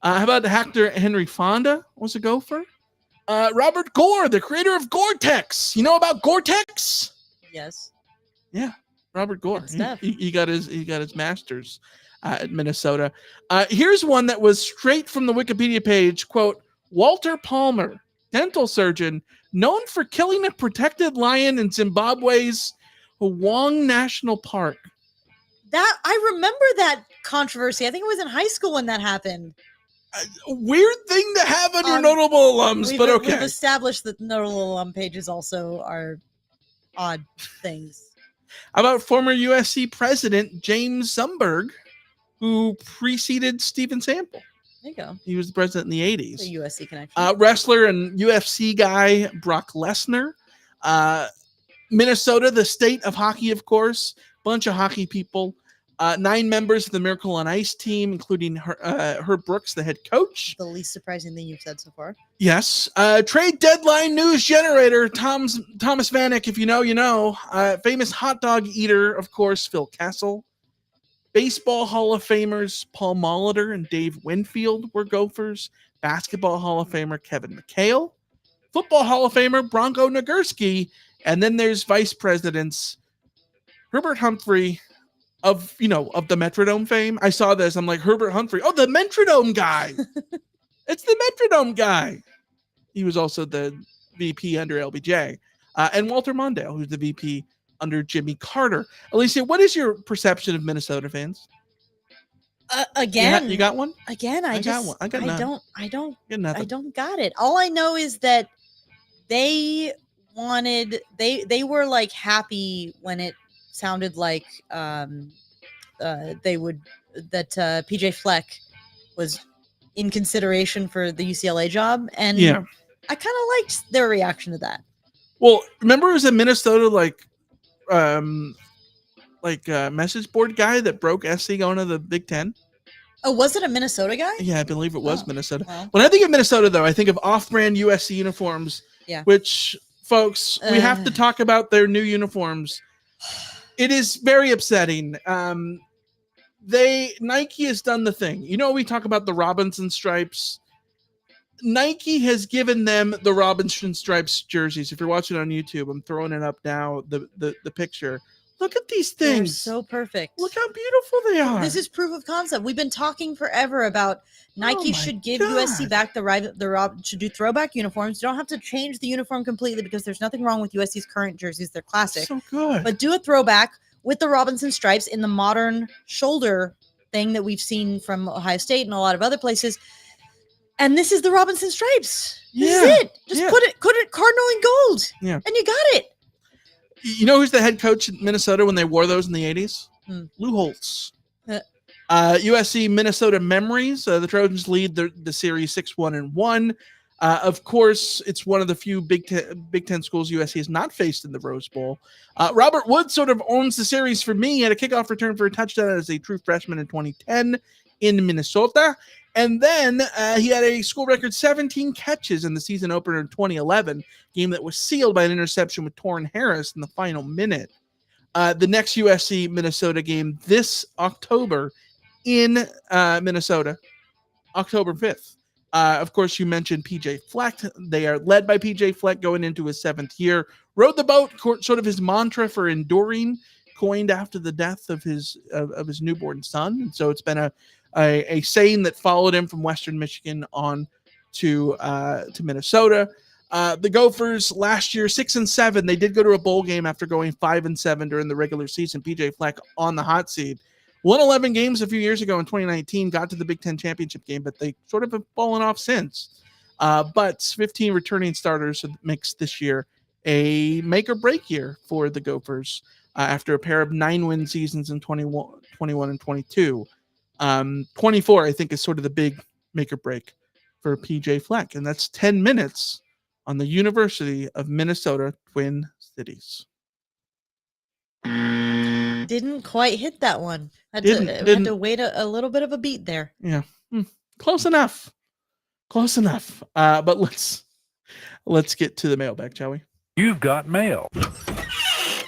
How about actor Henry Fonda was a Gopher? Robert Gore, the creator of Gore-Tex. You know about Gore-Tex? Yes. Yeah, Robert Gore. He got his master's at Minnesota. Here's one that was straight from the Wikipedia page. Quote, Walter Palmer, dental surgeon, known for killing a protected lion in Zimbabwe's Hwang National Park. That I remember that controversy. I think it was in high school when that happened. A weird thing to have on your notable alums, but okay. We've established that notable alum pages also are odd things. How about former USC president James Zumberg, who preceded Stephen Sample? There you go. He was the president in the 80s. The USC connection. Wrestler and UFC guy Brock Lesnar. Minnesota, the state of hockey, of course. Bunch of hockey people. 9 members of the Miracle on Ice team, including Herb Brooks, the head coach. The least surprising thing you've said so far. Yes. Trade deadline news generator, Thomas Vanek, if you know, you know. Famous hot dog eater, of course, Phil Kessel. Baseball Hall of Famers, Paul Molitor and Dave Winfield were Gophers. Basketball Hall of Famer, Kevin McHale. Football Hall of Famer, Bronco Nagurski. And then there's vice presidents, Herbert Humphrey, of the Metrodome fame. I saw this. I'm like, Herbert Humphrey. Oh, the Metrodome guy. It's the Metrodome guy. He was also the VP under LBJ. And Walter Mondale, who's the VP under Jimmy Carter. Alicia, what is your perception of Minnesota fans? Again, you got one? Again, I got one. I don't got it. All I know is that they were like happy when it sounded like PJ Fleck was in consideration for the UCLA job, and I kind of liked their reaction to that. Well, remember it was a Minnesota message board guy that broke SC going to the Big Ten. Oh, was it a Minnesota guy? Yeah, I believe it was Minnesota. Well. When I think of Minnesota, though, I think of off-brand USC uniforms. Yeah. Which, folks, we have to talk about their new uniforms. It is very upsetting. Nike has done the thing. You know, we talk about the Robinson stripes. Nike has given them the Robinson stripes jerseys. If you're watching on YouTube, I'm throwing it up now. The picture. Look at these things. They're so perfect. Look how beautiful they are. This is proof of concept. We've been talking forever about Nike should give USC back should do throwback uniforms. You don't have to change the uniform completely because there's nothing wrong with USC's current jerseys. They're classic. So good. But do a throwback with the Robinson stripes in the modern shoulder thing that we've seen from Ohio State and a lot of other places. And this is the Robinson stripes. This is it. Just put it cardinal in gold. Yeah. And you got it. You know who's the head coach in Minnesota when they wore those in the 80s? Lou Holtz. USC Minnesota Memories. The Trojans lead the series 6-1-1. Of course, it's one of the few Big Ten schools USC has not faced in the Rose Bowl. Robert Wood sort of owns the series for me. He had a kickoff return for a touchdown as a true freshman in 2010 in Minnesota. And then he had a school record 17 catches in the season opener in 2011, game that was sealed by an interception with Torrin Harris in the final minute. The next USC-Minnesota game this October in Minnesota, October 5th. Of course, you mentioned PJ Fleck. They are led by PJ Fleck going into his 7th year. Rode the boat, sort of his mantra for enduring, coined after the death of his newborn son. And so it's been a saying that followed him from Western Michigan on to Minnesota. The Gophers last year 6-7. They did go to a bowl game after going 5-7 during the regular season. PJ Fleck on the hot seat. Won 11 games a few years ago in 2019. Got to the Big Ten championship game, but they sort of have fallen off since. But 15 returning starters makes this year a make or break year for the Gophers. after a pair of 9-win seasons in 21 and 22. 24, I think, is sort of the big make or break for PJ Fleck, and that's 10 minutes on the University of Minnesota Twin Cities. Didn't quite hit that one. Had to wait a little bit of a beat there. Yeah, close enough. But let's get to the mailbag, shall we? You've got mail.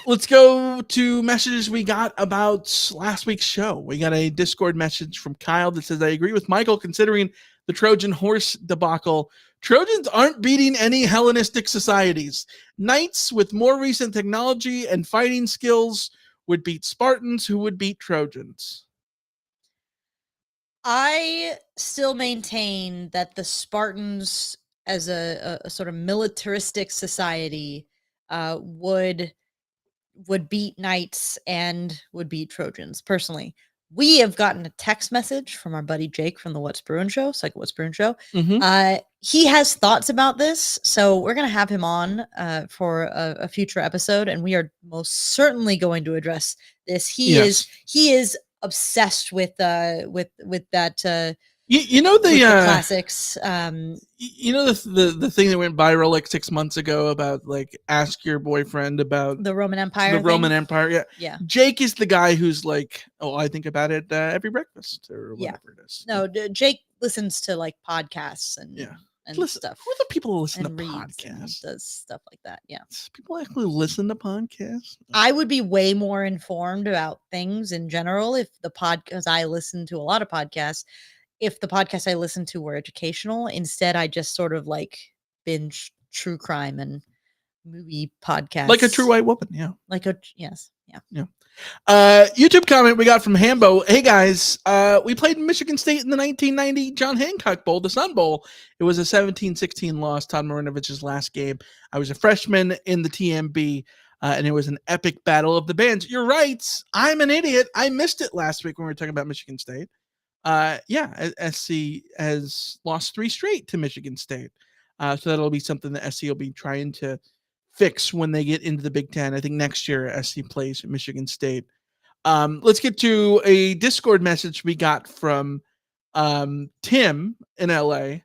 Let's go to messages we got about last week's show. We got a Discord message from Kyle that says, I agree with Michael considering the Trojan horse debacle. Trojans aren't beating any Hellenistic societies. Knights with more recent technology and fighting skills would beat Spartans, who would beat Trojans. I still maintain that the Spartans, as a sort of militaristic society, would beat Knights and would beat Trojans. Personally, we have gotten a text message from our buddy Jake from the What's Brewing Show, Psycho What's Brewing Show. Mm-hmm. He has thoughts about this, so we're going to have him on for a future episode, and we are most certainly going to address this. He is obsessed with that. The classics. The thing that went viral like 6 months ago about like ask your boyfriend about the Roman Empire. Roman Empire. Yeah. Jake is the guy who's like, oh, I think about it every breakfast or whatever it is. No, Jake listens to like podcasts and stuff. Who are the people who listen to podcasts? Does stuff like that. Yeah. People actually listen to podcasts. I would be way more informed about things in general if because I listen to a lot of podcasts. If the podcasts I listened to were educational, instead I just sort of like binge true crime and movie podcasts. Like a true white woman, yeah. Yeah. YouTube comment we got from Hambo. Hey guys, we played Michigan State in the 1990 John Hancock Bowl, the Sun Bowl. It was a 17-16 loss, Todd Marinovic's last game. I was a freshman in the TMB, and it was an epic battle of the bands. You're right. I'm an idiot. I missed it last week when we were talking about Michigan State. SC has lost 3 straight to Michigan State. So that'll be something that SC will be trying to fix when they get into the Big Ten. I think next year SC plays Michigan State. Let's get to a Discord message we got from Tim in LA.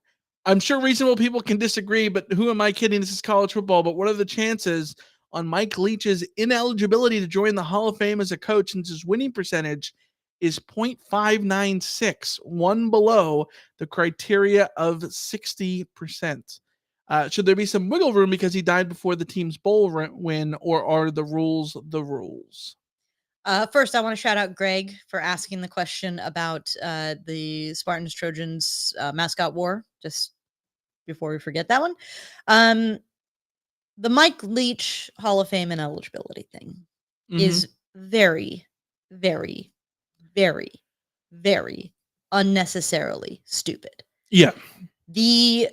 I'm sure reasonable people can disagree, but who am I kidding? This is college football. But what are the chances on Mike Leach's ineligibility to join the Hall of Fame as a coach since his winning percentage is 0.596, one below the criteria of 60%. Should there be some wiggle room because he died before the team's bowl win, or are the rules the rules? First, I want to shout out Greg for asking the question about the Spartans Trojans mascot war, just before we forget that one. The Mike Leach Hall of Fame ineligibility thing is very, very, very, very unnecessarily stupid. Yeah. The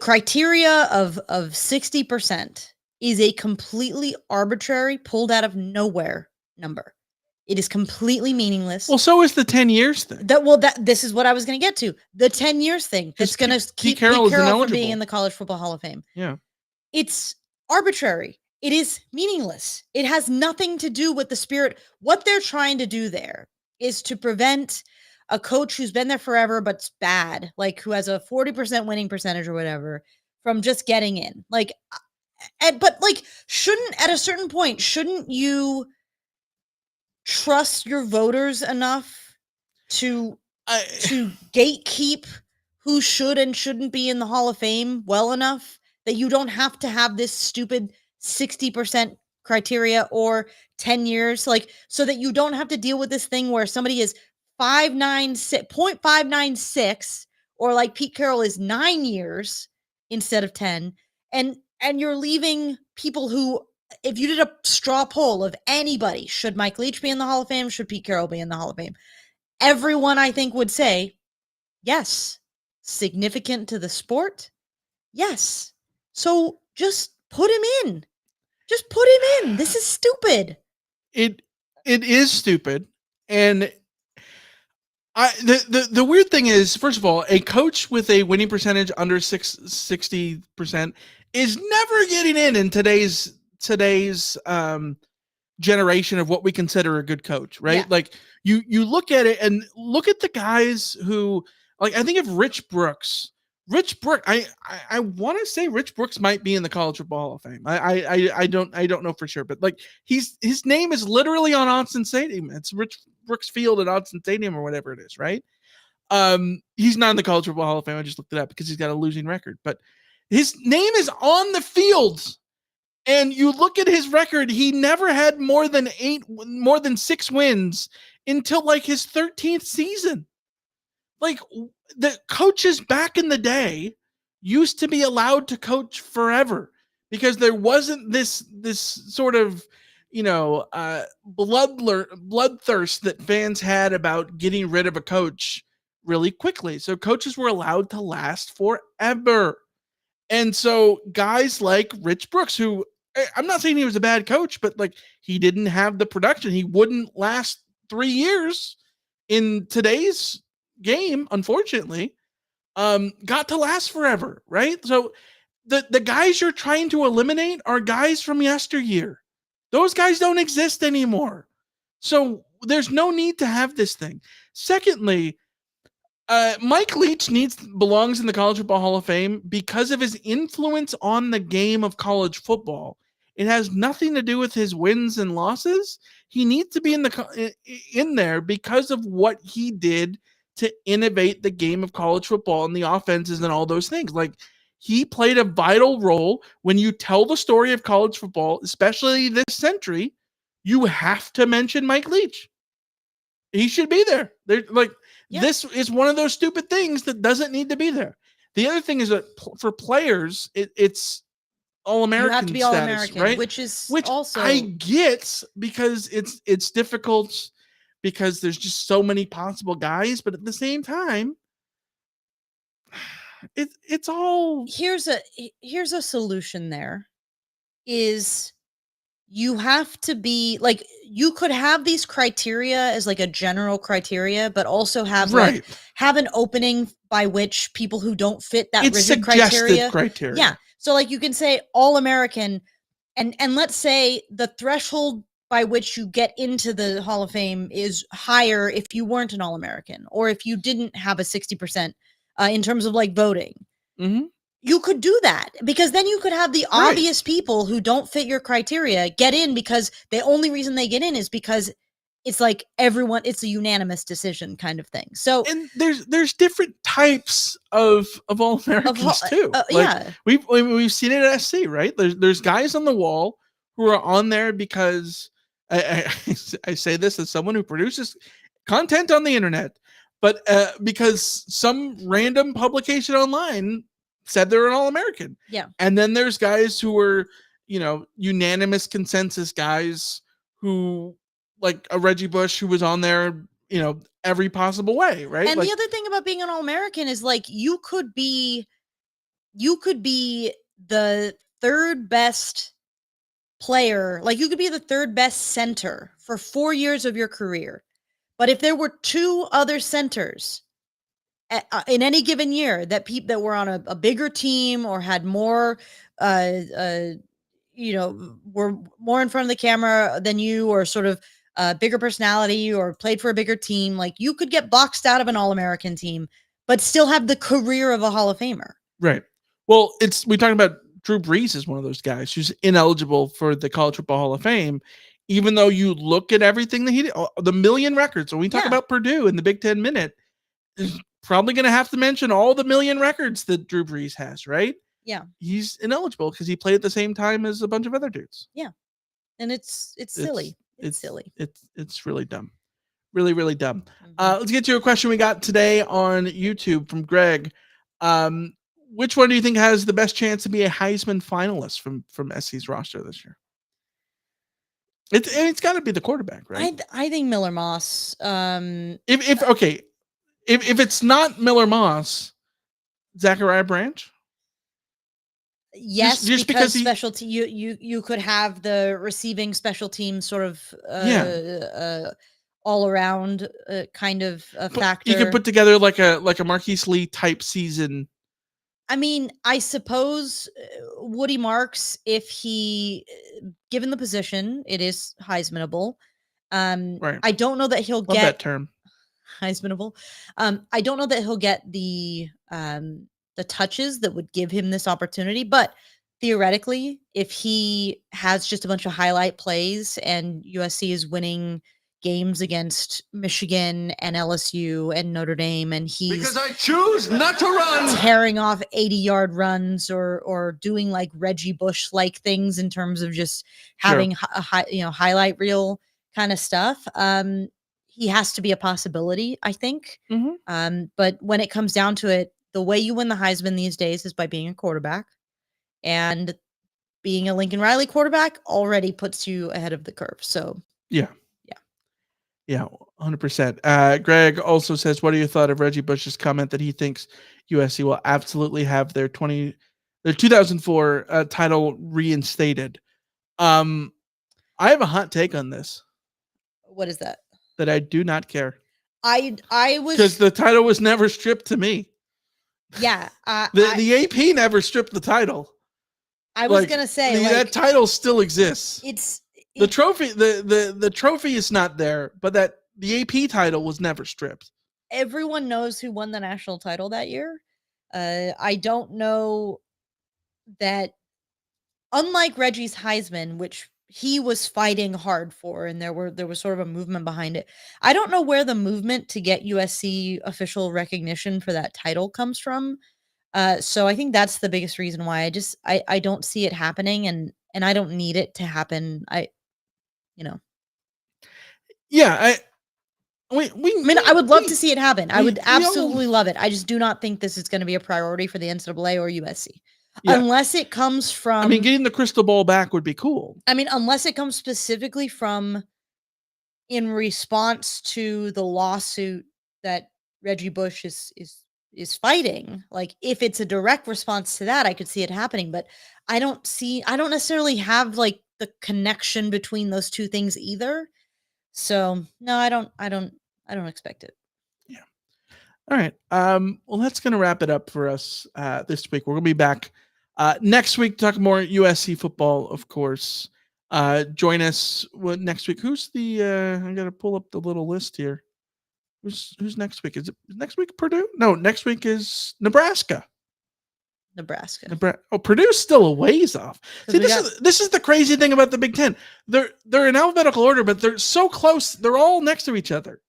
criteria of 60% is a completely arbitrary, pulled out of nowhere number. It is completely meaningless. Well, so is the 10 years thing. This is what I was going to get to. The 10 years thing. That's going to keep Pete Carroll from being in the College Football Hall of Fame. Yeah. It's arbitrary. It is meaningless. It has nothing to do with the spirit. What they're trying to do there is to prevent a coach who's been there forever but's bad, like who has a 40% winning percentage or whatever, from just getting in. But at a certain point, shouldn't you trust your voters enough to gatekeep who should and shouldn't be in the Hall of Fame well enough that you don't have to have this stupid 60% criteria or 10 years, so that you don't have to deal with this thing where somebody is 0.596, or like Pete Carroll is 9 years instead of 10. And you're leaving people who, if you did a straw poll of anybody, should Mike Leach be in the Hall of Fame? Should Pete Carroll be in the Hall of Fame? Everyone, I think, would say, yes. Significant to the sport? Yes. So just put him in. Just put him in. This is stupid. It is stupid. And the weird thing is, first of all, a coach with a winning percentage under 60% is never getting in today's generation of what we consider a good coach, right? Yeah. Like you look at it and look at the guys who, like, I think of Rich Brooks, I want to say Rich Brooks might be in the College Football Hall of Fame. I don't know for sure, but like his name is literally on Autzen Stadium. It's Rich Brooks Field at Autzen Stadium or whatever it is, right? He's not in the College Football Hall of Fame. I just looked it up because he's got a losing record, but his name is on the field. And you look at his record, he never had more than 6 wins until like his 13th season. Like, the coaches back in the day used to be allowed to coach forever because there wasn't this sort of, bloodthirst that fans had about getting rid of a coach really quickly. So coaches were allowed to last forever. And so guys like Rich Brooks, who, I'm not saying he was a bad coach, but like he didn't have the production. He wouldn't last 3 years in today's game, unfortunately. Got to last forever, right? So the guys you're trying to eliminate are guys from yesteryear. Those guys don't exist anymore. So there's no need to have this thing. Secondly, Mike Leach belongs in the College Football Hall of Fame because of his influence on the game of college football. It has nothing to do with his wins and losses. He needs to be in there because of what he did to innovate the game of college football and the offenses and all those things. Like, he played a vital role. When you tell the story of college football, especially this century, you have to mention Mike Leach. He should be there. This is one of those stupid things that doesn't need to be there. The other thing is that for players, it's All-American. You have to be status, All-American, right? which also I get because it's difficult because there's just so many possible guys, but at the same time, it's all. Here's a solution. There is, you have to be like, you could have these criteria as like a general criteria, but also have have an opening by which people who don't fit that rigid criteria. Yeah. So like you can say All-American, and let's say the threshold by which you get into the Hall of Fame is higher if you weren't an All-American or if you didn't have a 60% in terms of like voting. Mm-hmm. You could do that because then you could have the obvious people who don't fit your criteria get in because the only reason they get in is because it's like everyone, it's a unanimous decision kind of thing. So, and there's different types of All-Americans too. We've seen it at SC, right? There's guys on the wall who are on there because I say this as someone who produces content on the internet, but because some random publication online said they're an All-American. Yeah. And then there's guys who were, unanimous consensus guys who, like a Reggie Bush, who was on there, every possible way, right? And like, the other thing about being an All-American is like you could be the third best player, like you could be the third best center for 4 years of your career. But if there were 2 other centers in any given year that were on a bigger team or had more, were more in front of the camera than you, or sort of bigger personality, or played for a bigger team, like you could get boxed out of an All-American team, but still have the career of a Hall of Famer. Right. Well, we talked about Drew Brees is one of those guys who's ineligible for the College Football Hall of Fame, even though you look at everything that he did, the million records. When we talk about Purdue in the Big 10 Minute, probably going to have to mention all the million records that Drew Brees has, right? Yeah. He's ineligible because he played at the same time as a bunch of other dudes. Yeah. And it's silly. It's silly. It's really dumb. Really, really dumb. Mm-hmm. Let's get to a question we got today on YouTube from Greg. Which one do you think has the best chance to be a Heisman finalist from SC's roster this year? It's got to be the quarterback, right? I think Miller Moss. If it's not Miller Moss, Zachariah Branch. Yes, just because specialty, you could have the receiving special team sort of all around kind of factor. You could put together like a Marquise Lee type season. I mean, I suppose Woody Marks, if he, given the position, it is Heismanable. Right. I don't know that he'll Love get that term. Heismanable. I don't know that he'll get the touches that would give him this opportunity, but theoretically, if he has just a bunch of highlight plays and USC is winning games against Michigan and LSU and Notre Dame, and he's Because I choose not to run. tearing off 80-yard runs or doing like Reggie Bush like things in terms of just having a highlight reel kind of stuff. He has to be a possibility, I think. But when it comes down to it, the way you win the Heisman these days is by being a quarterback, and being a Lincoln Riley quarterback already puts you ahead of the curve. So Yeah, 100%. Greg also says, what are your thoughts of Reggie Bush's comment that he thinks USC will absolutely have their 2004 title reinstated? I have a hot take on this. What is that? That I do not care. I was, because the title was never stripped to me. Yeah, the AP never stripped the title. I was gonna say that title still exists. It's the trophy. The trophy is not there, but that the AP title was never stripped. Everyone knows who won the national title that year. I don't know that, unlike Reggie's Heisman, which he was fighting hard for, and there was sort of a movement behind it. I don't know where the movement to get USC official recognition for that title comes from. So I think that's the biggest reason why I don't see it happening, and I don't need it to happen. Yeah, I mean, I would love to see it happen. I would absolutely love it. I just do not think this is going to be a priority for the NCAA or USC. Yeah. Unless it comes from... I mean, getting the crystal ball back would be cool. I mean, unless it comes specifically from in response to the lawsuit that Reggie Bush is fighting. Like, if it's a direct response to that, I could see it happening. But I don't necessarily have like the connection between those two things either. So no, I don't expect it. Yeah. All right. Well, that's going to wrap it up for us this week. We're going to be back next week to talk more USC football, of course. Join us next week. Who's the? I got to pull up the little list here. Who's next week? Is it next week Purdue? No, next week is Nebraska. Oh, Purdue's still a ways off. See, this is the crazy thing about the Big Ten. They're in alphabetical order, but they're so close. They're all next to each other.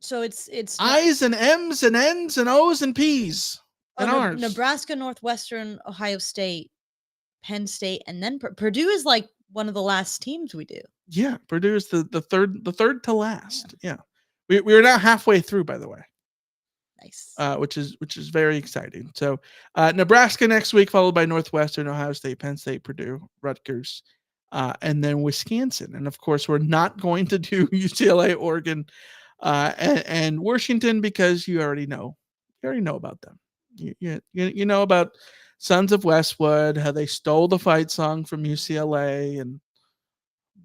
So it's I's and M's and N's and O's and P's and R's. Nebraska, Northwestern, Ohio State, Penn State, and then Purdue is like one of the last teams we do. Yeah, Purdue is the third to last. Yeah. We are now halfway through, by the way. Nice. Which is very exciting. So Nebraska next week, followed by Northwestern, Ohio State, Penn State, Purdue, Rutgers, and then Wisconsin. And of course, we're not going to do UCLA, Oregon, and Washington because you already know about them. You know about Sons of Westwood, how they stole the fight song from UCLA and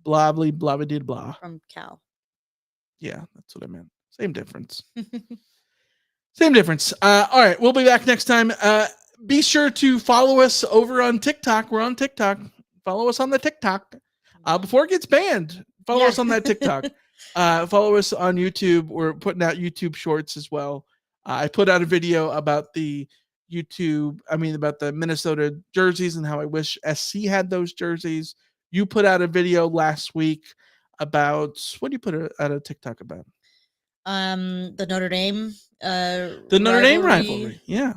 blah blah blah blah blah from Cal. Yeah, that's what I meant. Same difference. Same difference. All right, we'll be back next time. Be sure to follow us over on TikTok. We're on TikTok. Follow us on the TikTok. Before it gets banned, follow us on that TikTok. Follow us on YouTube. We're putting out YouTube shorts as well. I put out a video about the Minnesota jerseys and how I wish SC had those jerseys. You put out a video last week about, what do you put out a TikTok about? The Notre Dame Dame rivalry. Yeah.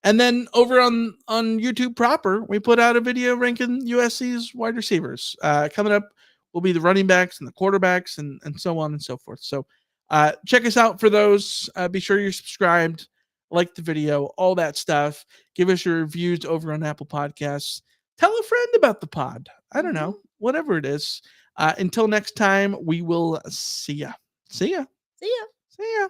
And then over on YouTube proper, we put out a video ranking USC's wide receivers. Coming up will be the running backs and the quarterbacks and so on and so forth. So check us out for those. Be sure you're subscribed, like the video, all that stuff. Give us your reviews over on Apple Podcasts. Tell a friend about the pod. I don't know, whatever it is. Until next time, we will see ya. See ya. See ya. See ya.